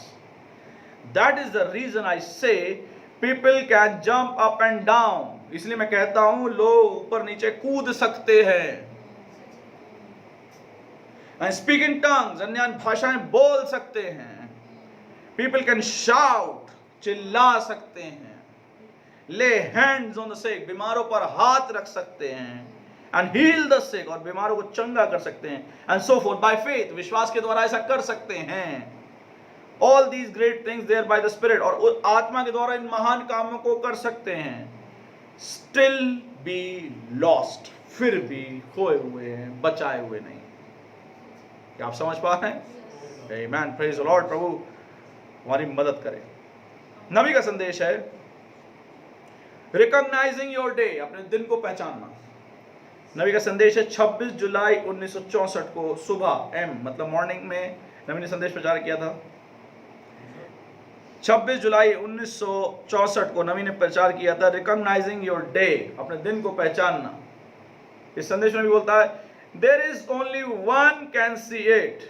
That is the reason I say people can jump up and down. इसलिए मैं कहता हूं लोग ऊपर नीचे कूद सकते हैं. And speak in tongues. अन्य भाषाएं बोल सकते हैं. People can shout. चिल्ला सकते हैं. Lay hands on the sick. बीमारों पर हाथ रख सकते हैं. And heal the sick. और बीमारों को चंगा कर सकते हैं. And so forth. By faith. विश्वास के द्वारा ऐसा कर सकते हैं. All these great things there by the Spirit. और आत्मा के द्वारा इन महान कामों को कर सकते हैं. Still be lost. फिर भी खोए हुए हैं, बचाए हुए नहीं. क्या आप समझ पा रहे हैं? Amen. Praise the Lord. प्रभु हमारी मदद करे. नबी का संदेश है Recognizing your day. अपने दिन को पहचानना. नबी का संदेश है 26 जुलाई 1964 को सुबह M मतलब मॉर्निंग में नबी ने संदेश प्रचार किया था. 26 जुलाई 1964 को नबी ने प्रचार किया था Recognizing your day. अपने दिन को पहचानना. इस संदेश में भी बोलता है There is only one can see it,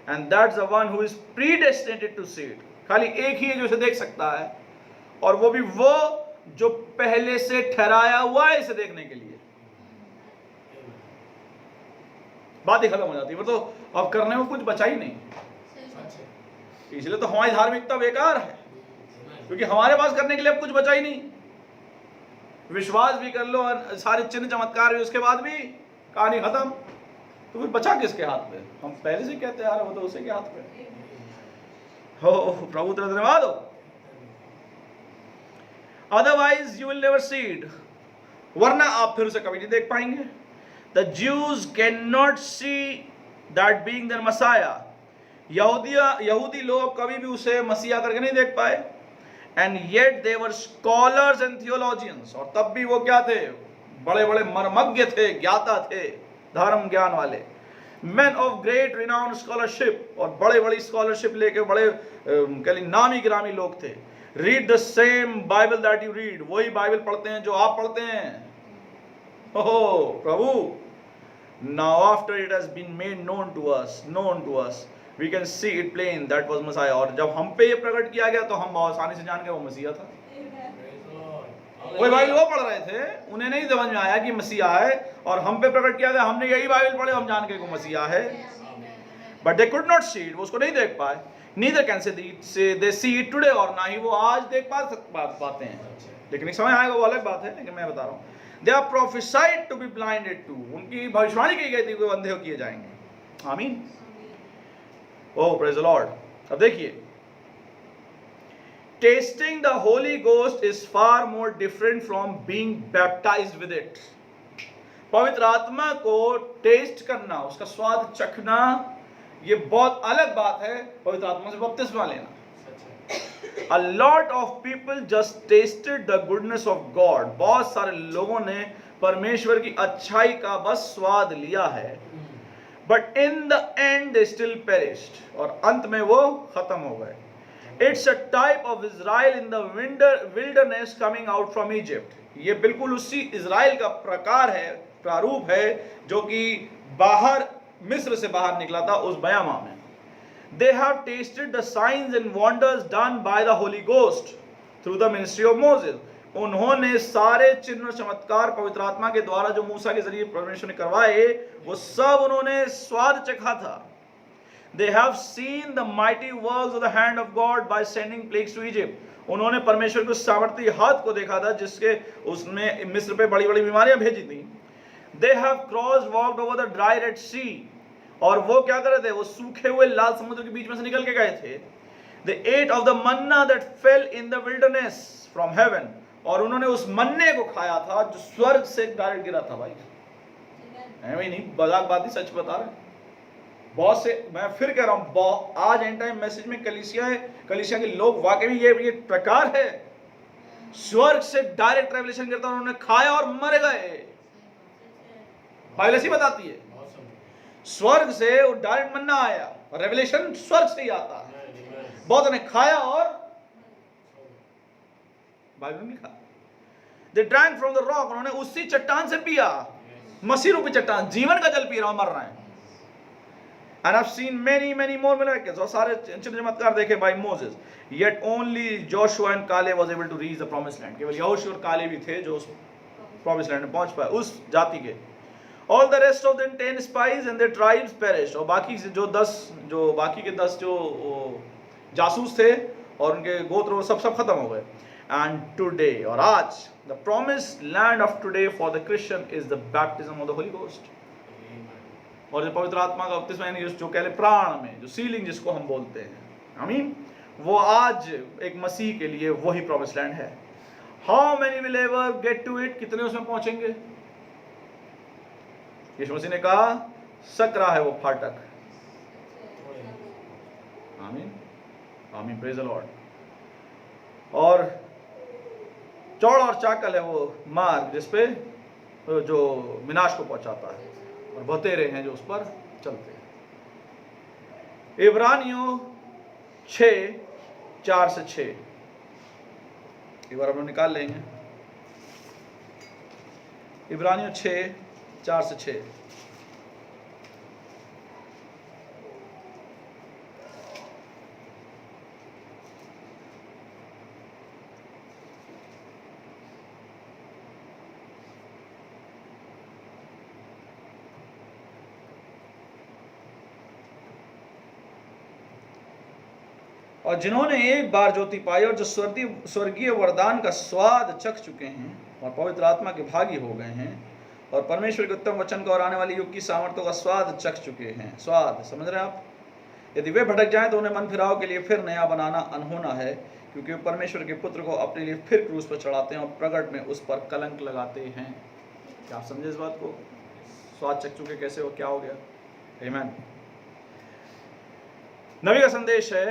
and that's the one who is predestinated to see it. खाली एक ही है जो इसे देख सकता है, और वो भी वो जो पहले से ठहराया हुआ है इसे देखने के लिए. बात ही खत्म हो जाती है. तो अब करने में कुछ बचा ही नहीं. इसलिए तो हमारी धार्मिकता बेकार है, क्योंकि हमारे पास करने के लिए अब कुछ बचा ही नहीं. विश्वास भी कर लो और सारे चिन्ह चमत्कार भी, उसके बाद भी कहानी खत्म. तो फिर बचा किसके हाथ में? हम पहले से कहते आ रहे हो तो उसी के हाथ में. हो प्रभु तेरा धन्यवाद हो. Otherwise you will never see it. वरना आप फिर उसे कभी नहीं देख पाएंगे. The Jews can not see that being there Messiah. यहूदी लोग कभी भी उसे मसीहा करके नहीं देख पाए. And yet they were scholars and theologians, और तब भी वो क्या थे? बड़े बड़े मर्मज्ञ थे, ज्ञाता थे, धर्म ज्ञान वाले। men of great renowned scholarship, और बड़े बड़ी स्कॉलरशिप लेके बड़े नामी गिरामी लोग थे। read the same bible that you read, वही बाइबल पढ़ते हैं जो आप पढ़ते हैं। ओहो प्रभु, now after it has been made known to us we can see it plain that was Messiah, और जब हम पे ये प्रकट किया गया तो हम बहुत आसानी से जान गए वो मसीहा था। वही बाइबल वो पढ़ रहे थे, उन्हें नहीं समझ में आया कि मसीहा है, और हम पे प्रकट किया गया, हमने यही बाइबल पढ़े, हम जान गए वो मसीहा है। But they could not see it, वो उसको नहीं देख पाए। Neither can say they see it today, और ना ही वो आज देख पाते हैं। लेकिन एक समय आएगा वो अलग बात है, लेकिन मैं बता रहा हूँ they are prophesied to be blinded to, उनकी भविष्यवाणी की गई थी वो अंधे किए जाएंगे। आमीन। ओह प्रेज द लॉर्ड। अब देखिए, tasting the Holy Ghost is far more different from being baptized with it. पवित्र आत्मा को टेस्ट करना, उसका स्वाद चखना, ये बहुत अलग बात है पवित्र आत्मा से बपतिस्मा लेना। A lot of people just tasted the goodness of God. बहुत सारे लोगों ने परमेश्वर की अच्छाई का बस स्वाद लिया है, but in the end they still perished, और अंत में वो खत्म हो गए। It's a type of Israel in the wilderness coming out from Egypt. ये बिल्कुल उसी इज़राइल का प्रकार है, प्रारूप है, जो कि बाहर मिस्र से बाहर निकला था उस बयामा में। They have tasted the signs and wonders done by the Holy Ghost through the ministry of Moses. उन्होंने सारे चिन्ह और चमत्कार पवित्र आत्मा के द्वारा जो मूसा के जरिए परमेश्वर ने करवाए, वो सब उन्होंने स्वाद चखा था। They have seen the mighty works of the hand of God by sending plagues to Egypt. उन्होंने परमेश्वर के सामर्थ्य हाथ को देखा था जिसके उसने मिस्र पे बड़ी बड़ी बीमारियां भेजी थी। They have walked over the dry Red Sea. और वो क्या कर रहे थे? वो सूखे हुए लाल समुद्र के बीच में से निकल के गए थे। They ate of the manna that fell in the wilderness from heaven. और उन्होंने उस मन्ने को खाया था जो स्वर्ग से डायरेक्ट गिरा था। भाई ऐਵੇਂ नहीं, मजाक बात ही, सच बता रहे। बहुत से, मैं फिर कह रहा हूँ, आज एंड टाइम मैसेज में कलीसिया है, कलीसिया के लोग वाकई में ये प्रकार है, स्वर्ग से डायरेक्ट रेवलेशन करता, उन्होंने खाया और मर गए। बाइबल ऐसी बताती है, स्वर्ग से वो डायरेक्ट मन्ना आया, और रेवलेशन स्वर्ग से ही आता है। बहुत ने खाया और बाइबल में लिखा, दे ड्रैंक फ्रॉम द रॉक, उन्होंने उसी चट्टान से पिया, मसीह रूपी चट्टान, जीवन का जल पी रहा, मर रहे हैं। And I've seen many more miracles, और सारे चिन्ह चमत्कार देखे by Moses. Yet only Joshua and Caleb was able to reach the promised land. केवल यहोशू और कालेब ही थे जो उस promised land में पहुंच पाए, उस जाति के। All the rest of them 10 spies and their tribes perished. और बाकी के 10 जो जासूस थे और उनके गोत्र सब खत्म हो गए। And today, और आज, the promised land of today for the Christian is the baptism of the Holy Ghost. और जो पवित्र आत्मा का बपतिस्मा, यानी जो कहले प्राण में, जो सीलिंग जिसको हम बोलते हैं, आमीन, वो आज एक मसीह के लिए वही प्रॉमिस्ड लैंड है। How many will ever get to it, कितने उसमें पहुंचेंगे? यीशु मसीह ने कहा सकरा है वो फाटक। आमीन आमीन, प्रेज द लॉर्ड। और चौड़ा और चाकल है वो मार्ग जिसपे जो विनाश को पहुंचाता है, और बतेरे हैं जो उस पर चलते हैं। इब्रानियों 6:4-6 एक बार हम लोग निकाल लेंगे। इब्रानियों 6:4-6। और जिन्होंने एक बार ज्योति पाई और जो स्वर्गीय वरदान का स्वाद चख चुके हैं और पवित्र आत्मा के भागी हो गए हैं और परमेश्वर के उत्तम वचन का और आने वाली युग की सामर्थ्यों का स्वाद चख चुके हैं। स्वाद समझ रहे हैं आप? यदि वे भटक जाएं तो उन्हें मन फिराव के लिए फिर नया बनाना अनहोना है, क्योंकि वे परमेश्वर के पुत्र को अपने लिए फिर क्रूस पर चढ़ाते हैं और प्रकट में उस पर कलंक लगाते हैं। क्या आप समझे इस बात को? स्वाद चख चुके कैसे हो, क्या हो गया? आमीन। नबी का संदेश है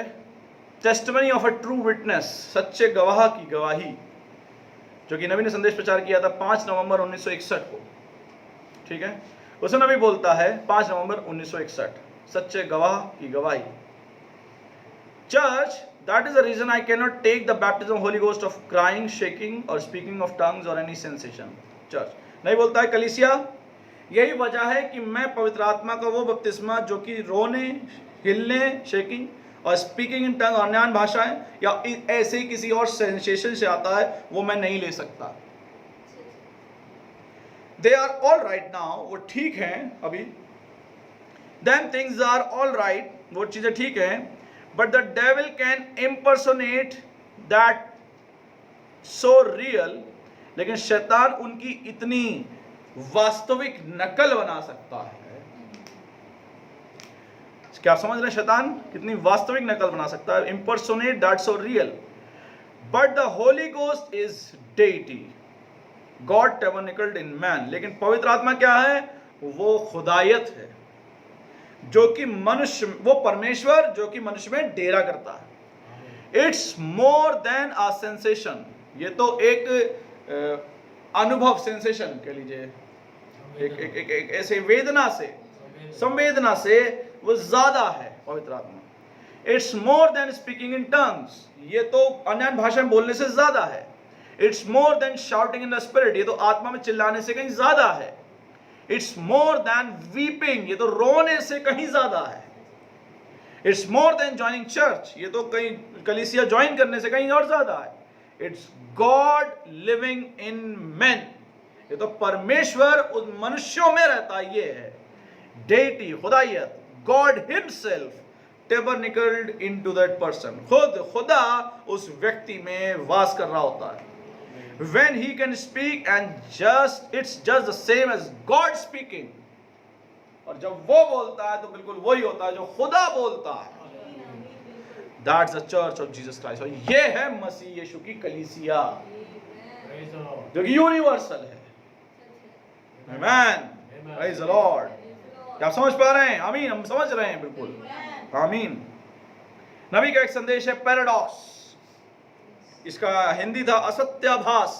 testimony of a true witness, सच्चे गवाह की गवाही, जो कि नबी ने संदेश प्रचार किया था 5 नवंबर 1961 को, ठीक है। उसमें नबी बोलता है 5 नवंबर 1961, सच्चे गवाह की गवाही। Church, that is the reason I cannot take the baptism of Holy Ghost of crying, shaking or speaking of tongues or any sensation. Church नहीं बोलता है कलीसिया, यही वजह है कि मैं पवित्र आत्मा का वो बपतिस्मा जो कि रोने, हिलने, शेकिंग और स्पीकिंग इन टंग, अन्य भाषाएं या ऐसे ही किसी और सेंसेशन से आता है, वो मैं नहीं ले सकता। They are all right now, वो ठीक हैं अभी। Then things are all right, वो चीजें ठीक हैं। But the devil can impersonate that so real, लेकिन शैतान उनकी इतनी वास्तविक नकल बना सकता है। क्या आप समझ रहे हैं? शैतान कितनी वास्तविक नकल बना सकता है, impersonate that so real. But the Holy Ghost is deity, God tabernacled in man. लेकिन पवित्र आत्मा क्या है? वो खुदायत है, जो कि मनुष्य, वो परमेश्वर जो कि मनुष्य में डेरा करता है। It's more than a sensation, ये तो एक अनुभव, सेंसेशन कह लीजिए, एक ऐसे वेदना से, संवेदना से वो ज्यादा है पवित्र आत्मा। It's more than speaking in tongues, ये तो अन्य भाषा में बोलने से ज्यादा है। It's more than shouting in the spirit, ये तो आत्मा में चिल्लाने से कहीं ज्यादा है। इट्स मोर देन वीपिंग, ये तो रोने से कहीं ज्यादा है। It's more than joining church, ये तो कहीं कलीसिया ज्वाइन करने से कहीं और ज्यादा है। It's God living in man, ये तो परमेश्वर उस मनुष्यों में रहता है, ये है डेटी, खुदायत। God himself tabernacled into that person, खुद खुदा उस व्यक्ति में वास कर रहा होता है। When he can speak and it's just the same as God speaking, और जब वो बोलता है तो बिल्कुल वही होता है जो खुदा बोलता है। That's the church of Jesus Christ, और ये है मसीह यीशु की कलीसिया, जो कि यूनिवर्सल है। Amen, praise the Lord। क्या आप समझ पा रहे हैं? आमीन, हम समझ रहे हैं बिल्कुल, आमीन। नबी का एक संदेश है पैराडॉक्स, इसका हिंदी था असत्याभास।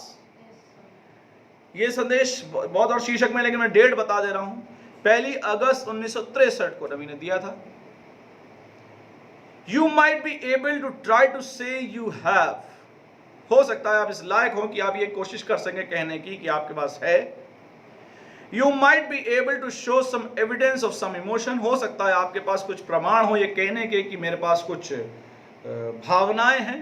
ये संदेश बहुत और शीर्षक में, लेकिन मैं डेट बता दे रहा हूं। 1 अगस्त 1963 को नबी ने दिया था। You might be able to try to say you have, हो सकता है आप इस लायक हो कि आप ये कोशिश कर सकें कहने की कि आपके पास है। You might be able to show some evidence of some emotion, हो सकता है आपके पास कुछ प्रमाण हो ये कहने के कि मेरे पास कुछ भावनाएं हैं।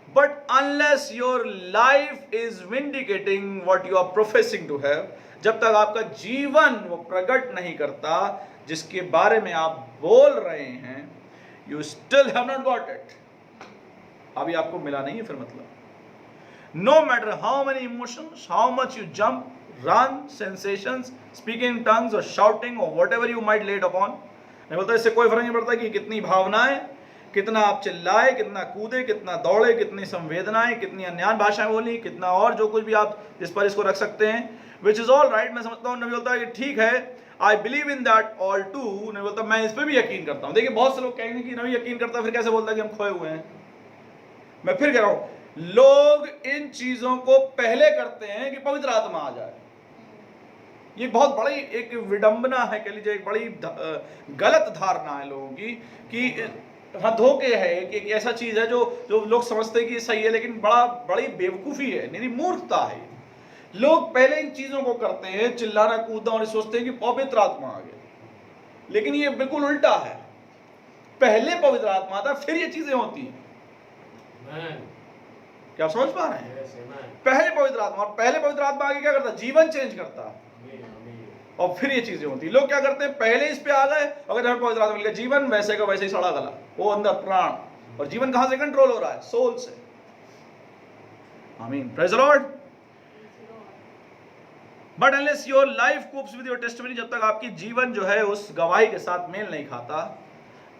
But unless your life is vindicating what you are professing to have, जब तक आपका जीवन वो प्रकट नहीं करता जिसके बारे में आप बोल रहे हैं, you still have not got it, अभी आपको मिला नहीं है। फिर मतलब no matter how many emotions, how much you jump, run, sensations, speaking in tongues or shouting or whatever you might lay it upon, नहीं बोलता, इससे कोई फर्क नहीं पड़ता कि कितनी भावनाएं, कितना आप चिल्लाए, कितना कूदे, कितना दौड़े, कितनी संवेदनाएं, कितनी अन्य भाषाएं बोली, कितना और जो कुछ भी आप इस पर इसको रख सकते हैं, विच इज ऑल राइट। मैं समझता हूँ, नबी बोलता है कि ठीक है, I believe in that all too. नबी बोलता मैं इस पर भी यकीन करता हूँ। देखिए बहुत से लोग कहेंगे कि नबी यकीन करता है, फिर कैसे बोलता है कि हम खोए हुए हैं। मैं फिर कह रहा हूँ, लोग इन चीजों को पहले करते हैं कि पवित्र आत्मा आ जाए। ये बहुत बड़ी एक विडंबना है, कह लीजिए एक बड़ी गलत धारणा है लोगों की कि हाँ धोखे है, कि एक ऐसा चीज है जो लोग समझते हैं कि सही है, लेकिन बड़ी बेवकूफ़ी है, नहीं मूर्खता है। लोग पहले इन चीजों को करते हैं, चिल्लाना कूदना, और सोचते हैं कि पवित्र आत्मा आ गया, लेकिन ये बिल्कुल उल्टा है। पहले पवित्र आत्मा आता, फिर ये चीजें होती हैं। क्या आप समझ पा रहे हैं? पहले पवित्र आत्मा, और पहले पवित्र आत्मा आगे क्या करता? जीवन चेंज करता, और फिर ये चीजें होती। लोग क्या करते हैं, पहले इस पे आ गए, अगर हमें पवित्र आत्मा मिल गया, जीवन वैसे का वैसे ही सड़ा गला, वो अंदर प्राण, और जीवन कहां से कंट्रोल हो रहा है? सोल से। आमीन, praise the Lord. But unless your life cops with your testimony, जब तक आपकी जीवन जो है उस गवाही के साथ मेल नहीं खाता,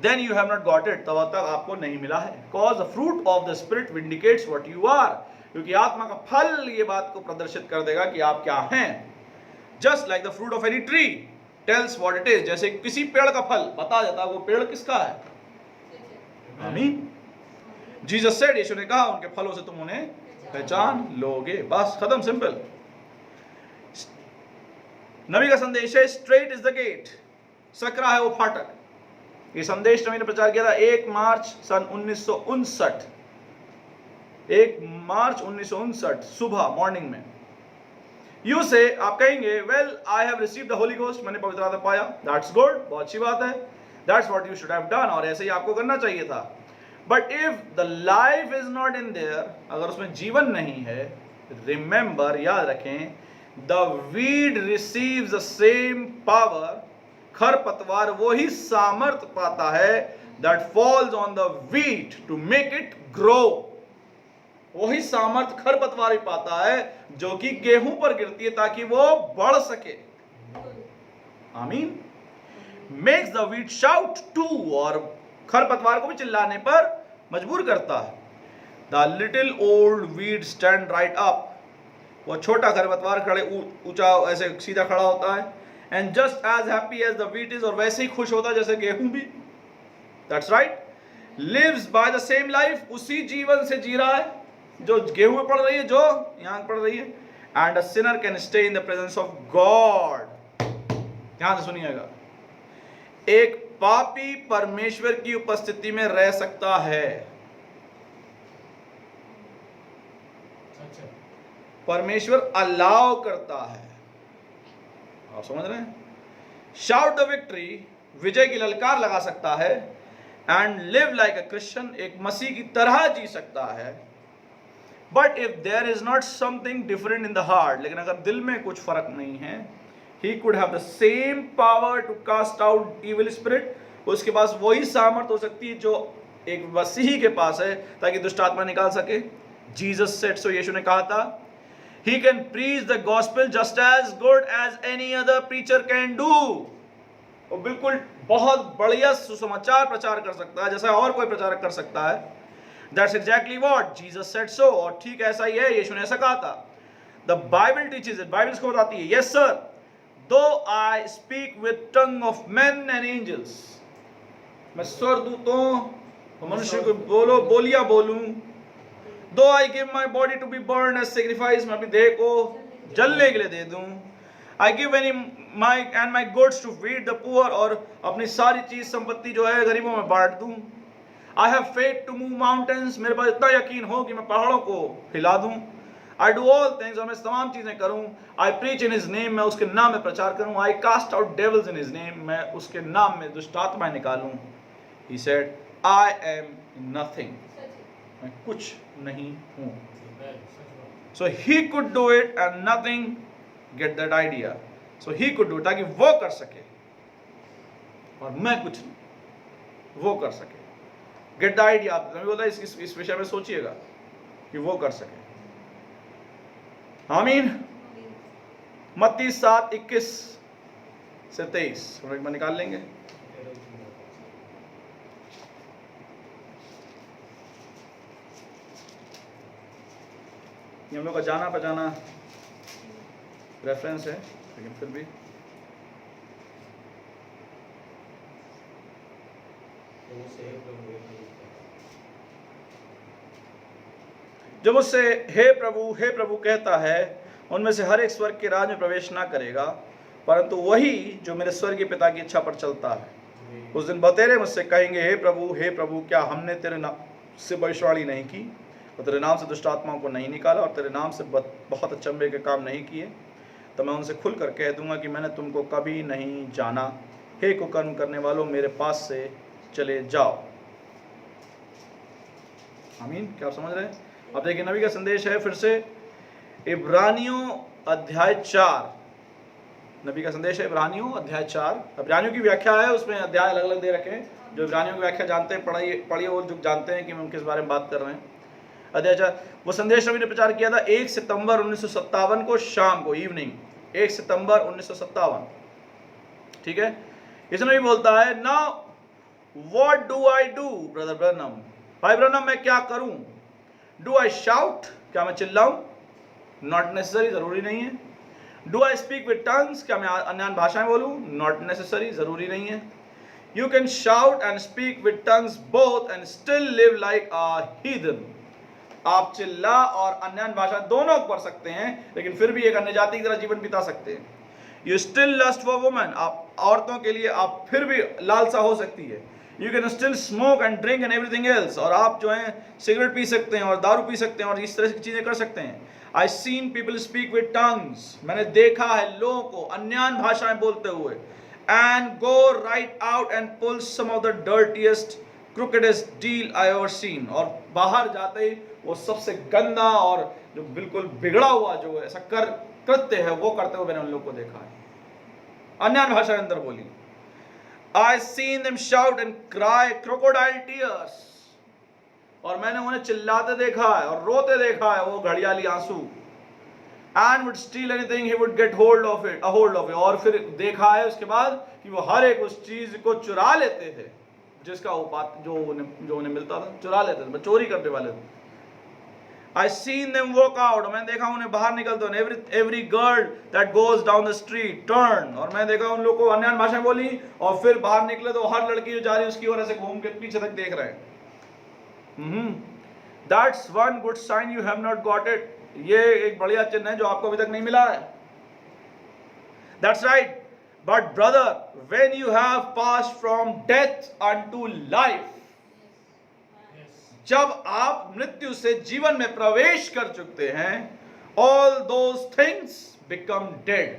then you have not got it, तब तक आपको नहीं मिला है। Cause the fruit of the spirit vindicates what you are, क्योंकि आत्मा का फल ये बात को प्रदर्शित कर देगा कि आप क्या हैं। Just like the fruit of any tree tells what it is, जैसे किसी पेड़ का फल बता देता है वो पेड़ किसका है। आमीन, जीसस सेड, यीशु ने कहा उनके फलों से तुम उन्हें पहचान लोगे। बस खत्म, सिंपल। नबी का संदेश है स्ट्रेट इज द गेट, सकरा है वो फाटक। ये संदेश नबी ने प्रचार किया था 1 मार्च सन 1959, 1 मार्च 1959 सुबह मॉर्निंग में। यू से आप कहेंगे well I have received the Holi ghost, मैंने पवित्र आत्मा पाया, दैट्स गुड, बहुत अच्छी बात है, that's what you should have done, और ऐसे ही आपको करना चाहिए था। But if the life is not in there, अगर उसमें जीवन नहीं है, रिमेंबर, याद रखें, the weed receives the same power, खरपतवार वही सामर्थ पाता है, that falls on the wheat to make it grow, वही सामर्थ खरपतवार ही पाता है जो कि गेहूं पर गिरती है ताकि वो बढ़ सके। आमीन। Makes the wheat shout too, और खरपतवार को भी चिल्लाने पर मजबूर करता है। The little old weed stand right up, वो छोटा खरपतवार खड़े ऊंचा ऐसे सीधा खड़ा होता है। And just as happy as the wheat is, और वैसे ही खुश होता है जैसे गेहूं भी। That's right. Lives by the same life, उसी जीवन से जी रहा है जो गेहूं में पड़ रही है, जो यहां पड़ रही है। And a Sinner can stay in the presence of God, ध्यान से सुनिएगा, एक पापी परमेश्वर की उपस्थिति में रह सकता है। परमेश्वर अलाउ करता है, आप समझ रहे हैं। शाउट द विक्ट्री, विजय की ललकार लगा सकता है। And live like a Christian, एक मसीह की तरह जी सकता है। But if there is not something different in the heart, लेकिन अगर दिल में कुछ फर्क नहीं है, he could have the same power to cast out evil spirit, उसके पास वही सामर्थ हो सकती है जो एक मसीही के पास है ताकि दुष्ट आत्मा निकाल सके। जीसस सेड सो, यीशु ने कहा था, he can preach the gospel just as good as any other preacher can do, वो बिल्कुल बहुत बढ़िया सुसमाचार प्रचार कर सकता है जैसा और कोई प्रचारक कर सकता है। That's exactly what Jesus said so, और ठीक ऐसा ही है, यीशु ने ऐसा कहा था। The Bible teaches it, Bible इसको बताती है। Yes sir, though I speak with tongue of men and angels, मैं स्वर्गदूतों और मनुष्य को बोलिया बोलूं। Though I give my body to be burned as sacrifice, मैं अपनी देह को जलने के लिए दे दूं। I give my goods to feed the poor, और अपनी सारी चीज संपत्ति जो है गरीबों में बांट दूं। I have faith to move mountains, मेरे पास इतना यकीन हो कि मैं पहाड़ों को हिला दूं। I do all things, और मैं तमाम चीजें करूं। I preach in his name, मैं उसके नाम में प्रचार करूं। I cast out devils in his name, मैं उसके नाम में दुष्ट आत्माएं निकालूं। He said, I am nothing, मैं कुछ नहीं हूं। So he could do it and nothing get that idea. So he could do it, ताकि वो कर सके और मैं कुछ नहीं, वो कर सके। Get the idea, आप मैं बोला इस विषय में सोचिएगा कि वो कर सके। आमीन। मत्ती 7:21 से 23 हम एक बार निकाल लेंगे। ये हम लोग का जाना पहचाना रेफरेंस है, लेकिन फिर भी जो मुझसे हे प्रभु कहता है, उनमें से हर एक स्वर्ग के राज में प्रवेश ना करेगा, परंतु वही जो मेरे स्वर्गीय पिता की इच्छा पर चलता है। उस दिन बतेरे मुझसे कहेंगे, हे प्रभु, क्या हमने तेरे नाम से भविष्यवाणी नहीं की, और तेरे नाम से दुष्ट आत्माओं को नहीं निकाला, और तेरे नाम से बहुत अचंभे के काम नहीं किए? तो मैं उनसे खुलकर कह दूंगा कि मैंने तुमको कभी नहीं जाना। हे कुकर्म करने वालों, मेरे पास से चले जाओ। आमीन। क्या आप समझ रहे हैं? अब देखिए नबी का संदेश है फिर से इब्रानियों अध्याय 4। नबी का संदेश है इब्रानियों अध्याय 4। इब्रानियों की व्याख्या है, उसमें अध्याय अलग अलग दे रखे हैं। जो इब्रानियों की व्याख्या जानते हैं पढ़िए और जो जानते हैं कि हम किस बारे में बात कर रहे हैं। अध्याय 4 वो संदेश नबी ने प्रचार किया था 1 सितंबर 1957 को शाम को, इवनिंग 1 सितंबर 1957। ठीक है। इसमें भी बोलता है, now what do I do brother Branham, भाई ब्रनम मैं क्या करूं? डू आई शाउट, क्या मैं चिल्लाऊं? नॉट नेसेसरी, जरूरी नहीं है। Do I speak with tongues, क्या मैं अन्य भाषाएं बोलूं? नॉट नेसेसरी, जरूरी नहीं है। You can shout and speak with tongues both and still live like a heathen. आप चिल्ला और अन्य भाषा दोनों पढ़ सकते हैं, लेकिन फिर भी एक अन्य जाति की तरह जीवन बिता सकते हैं. You still lust for women. आप औरतों के लिए आप फिर भी लालसा हो सकती है. You can still smoke and drink and everything else. और आप जो है सिगरेट पी सकते हैं और दारू पी सकते हैं और इस तरह की चीजें कर सकते हैं. I seen people speak with tongues. मैंने देखा है लोगों को अन्य भाषाएं बोलते हुए. And go right out and pull some of the dirtiest, crookedest deal I ever seen. और बाहर जाते ही वो सबसे गंदा और जो बिल्कुल बिगड़ा हुआ जो ऐसा कृत्य है वो करते हुए मैंने उन लोगों को देखा है. अन्य भाषा अंदर बोली. I seen them shout and cry crocodile tears. और मैंने उन्हें चिल्लाते देखा है और रोते देखा है वो घड़ियाली आंसू. And would steal anything he would get hold of it. और फिर देखा है उसके बाद कि वो हर एक उस चीज को चुरा लेते थे जिसका जो उन्हें मिलता था, चुरा लेते थे, चोरी करने वाले थे. I seen them walk out. मैंने देखा उन्हें बाहर निकलते हुए. Every girl that goes down the street turn. और मैं देखा उन लोगों को अन्य भाषा बोली और फिर बाहर निकले तो हर लड़की जो जा रही है उसकी ओर ऐसे घूम के पीछे तक देख रहे हैं. That's one good sign you have not got it. ये एक बढ़िया चिन्ह है जो आपको अभी तक नहीं मिला है. That's right. But brother, when you have passed from death unto life, जब आप मृत्यु से जीवन में प्रवेश कर चुके हैं, all those things become dead.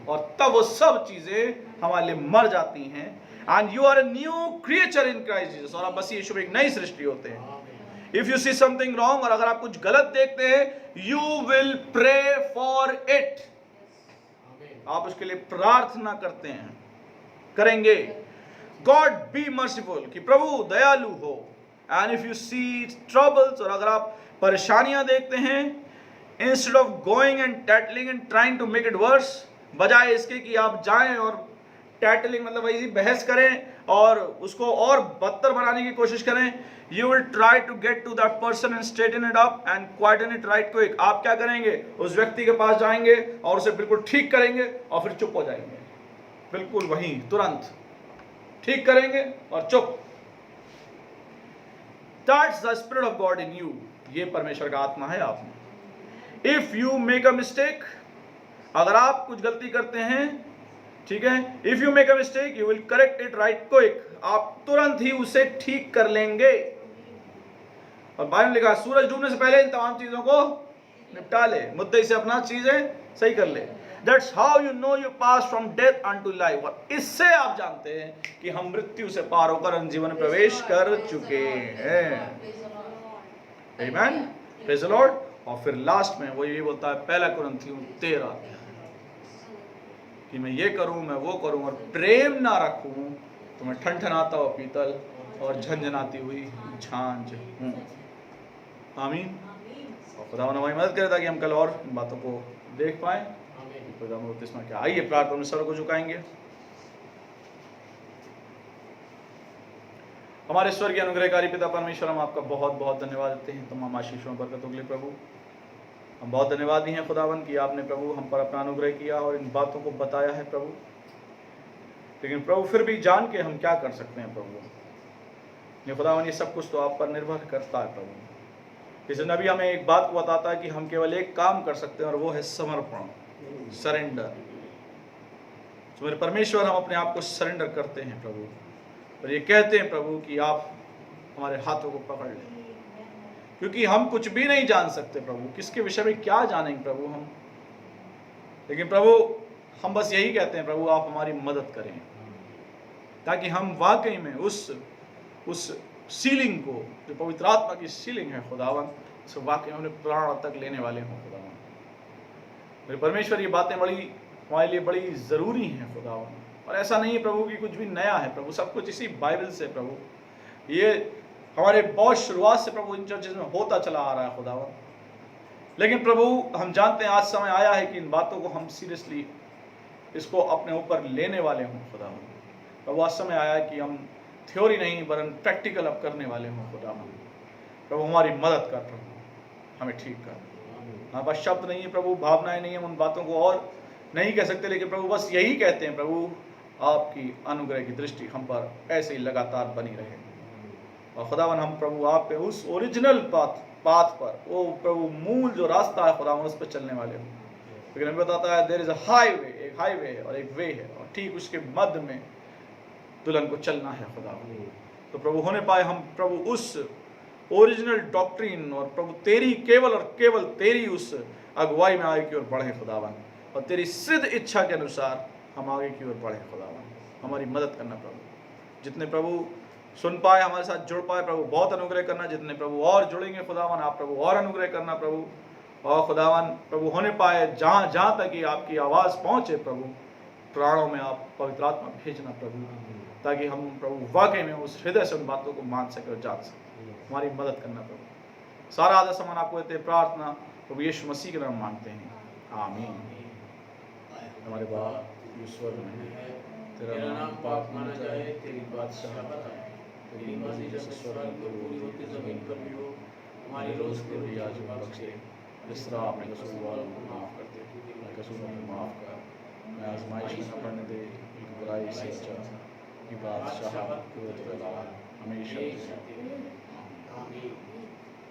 और तब वो सब चीजें हमारे लिए मर जाती हैं. And you are a new creature in Christ Jesus. और आप बस यीशु में एक नई सृष्टि होते हैं. If you see something wrong, और अगर आप कुछ गलत देखते हैं, you will pray for it. आप उसके लिए प्रार्थना करते हैं, करेंगे. God be merciful, कि प्रभु दयालु हो. And if you see troubles, और अगर आप परेशानियां देखते हैं, instead of going and tattling and trying to make it worse, बजाय इसके कि आप जाएं और टैटलिंग मतलब वही बहस करें और उसको और बदतर बनाने की कोशिश करें, you will try to get to that person and straighten it up and quieten it right quick. आप क्या करेंगे? उस व्यक्ति के पास जाएंगे और उसे बिल्कुल ठीक करेंगे और फिर चुप हो जाएंगे. बिल्कुल वहीं तुरंत ठीक करेंगे और चुप. That's the spirit of God in you. ये परमेश्वर का आत्मा है आप में. If you make a mistake, अगर आप कुछ गलती करते हैं, ठीक है, if you make a mistake, you will correct it right quick. आप तुरंत ही उसे ठीक कर लेंगे. और बाइबल में लिखा सूरज डूबने से पहले इन तमाम चीजों को निपटा ले, मुद्दे से अपना चीजें सही कर ले. That's how you know you pass from death unto life. और इससे आप जानते हैं कि हम मृत्यु से पार होकर जीवन में प्रवेश कर चुके हैं. Amen. Praise the Lord. और फिर लास्ट में वो ये बोलता है 1 कुरिन्थियों 13 कि मैं ये करूं, मैं वो करूं और प्रेम ना रखूं तो मैं ठनठनाता हुआ पीतल और झंझनाती हुई झांझ हूं. आमीन. और खुदा हमारी मदद करे ताकि हम कल और इन बातों को देख पाएं. खुदा बपतिस्मा क्या. आइए प्रार्थना में सर को झुकाएंगे. हमारे स्वर्गीय अनुग्रहकारी पिता परमेश्वर, हम आपका बहुत बहुत धन्यवाद देते हैं तमाम आशीषों बरकतों के लिए. प्रभु हम बहुत धन्यवादी हैं खुदावन कि आपने प्रभु हम पर अपना अनुग्रह किया और इन बातों को बताया है प्रभु. लेकिन प्रभु फिर भी जान के हम क्या कर सकते हैं प्रभु. ये खुदावन ये सब कुछ तो आप पर निर्भर करता है प्रभु. इस नबी हमें एक बात को बताता है कि हम केवल एक काम कर सकते हैं और वो है समर्पण, सरेंडर. तो मेरे परमेश्वर हम अपने आप को सरेंडर करते हैं प्रभु और ये कहते हैं प्रभु कि आप हमारे हाथों को पकड़ लें, क्योंकि हम कुछ भी नहीं जान सकते प्रभु. किसके विषय में क्या जानेंगे प्रभु हम. लेकिन प्रभु हम बस यही कहते हैं प्रभु आप हमारी मदद करें ताकि हम वाकई में उस सीलिंग को जो पवित्र आत्मा की सीलिंग है खुदावन, उसे वाकई में प्राण तक लेने वाले हों खुदावन. मेरे परमेश्वर ये बातें हमारे लिए बड़ी ज़रूरी हैं खुदावन. और ऐसा नहीं है प्रभु कि कुछ भी नया है प्रभु, सब कुछ इसी बाइबल से प्रभु. ये हमारे बहुत शुरुआत से प्रभु इन चर्चेज में होता चला आ रहा है खुदावन. लेकिन प्रभु हम जानते हैं आज समय आया है कि इन बातों को हम सीरियसली इसको अपने ऊपर लेने वाले हों खुदावन. प्रभु आज समय आया है कि हम थ्योरी नहीं वरन प्रैक्टिकल अब करने वाले हों खुदावन. प्रभु हमारी मदद कर प्रभु, हमें ठीक कर. हमारे पास शब्द नहीं है प्रभु, भावनाएं नहीं है, हम उन बातों को और नहीं कह सकते. लेकिन प्रभु बस यही कहते हैं प्रभु आपकी अनुग्रह की दृष्टि हम पर ऐसे ही लगातार बनी रहे। और खुदावन हम प्रभु आपके उस ओरिजिनल पाथ पर, वो प्रभु मूल जो रास्ता है खुदावन, उस पर चलने वाले हो। लेकिन हमें बताता है देयर इज अ हाईवे, एक हाईवे है और एक वे है, और ठीक उसके मध्य में दुल्हन को चलना है खुदावन। तो प्रभु होने पाए हम प्रभु उस ओरिजिनल डॉक्ट्रिन और प्रभु तेरी केवल और केवल तेरी उस अगुवाई में आगे की ओर बढ़े खुदावन, और तेरी सिद्ध इच्छा के अनुसार हम आगे की ओर बढ़े खुदावन। हमारी मदद करना प्रभु। जितने प्रभु सुन पाए, हमारे साथ जुड़ पाए प्रभु, बहुत अनुग्रह करना। जितने प्रभु और जुड़ेंगे खुदावन, आप प्रभु और अनुग्रह करना प्रभु। और खुदावन प्रभु होने पाए जहाँ जहाँ तक कि आपकी आवाज़ पहुँचे प्रभु, प्राणों में आप पवित्र आत्मा भेजना प्रभु, ताकि हम प्रभु वाकई में उस हृदय से उन बातों को मान सके और जान सके। हमारी मदद करना प्रभु। सारा आदर सम्मान आपको देते, प्रार्थना प्रभु यीशु मसीह के नाम मांगते हैं, आमीन। हमारे बाप ईश्वर में है, तेरा नाम पाक माना जाए, तेरी बादशाहत आए, तेरी मर्जी जैसे स्वर्ग में पूरी होती जमीन पर भी हो। हमारी रोज की रोटी आज हमें बख्श दे, जिस तरह आपने कसूरवारों को माफ करते, हमारे कसूरों को माफ कर, मैं आजमाइश में न पड़ने दे, एक बुराई से बचा, कि बादशाहत कुव्वत फैलाए हमेशा आमीन।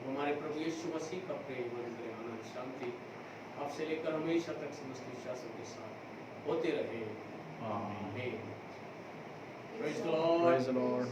हमारे प्रभु यीशु मसीह का प्रेम, अनुग्रह, आनंद, शांति आपसे लेकर हमेशा तक समस्त विश्वासों के साथ होते रहे, आमीन। Praise the Lord. Praise the Lord.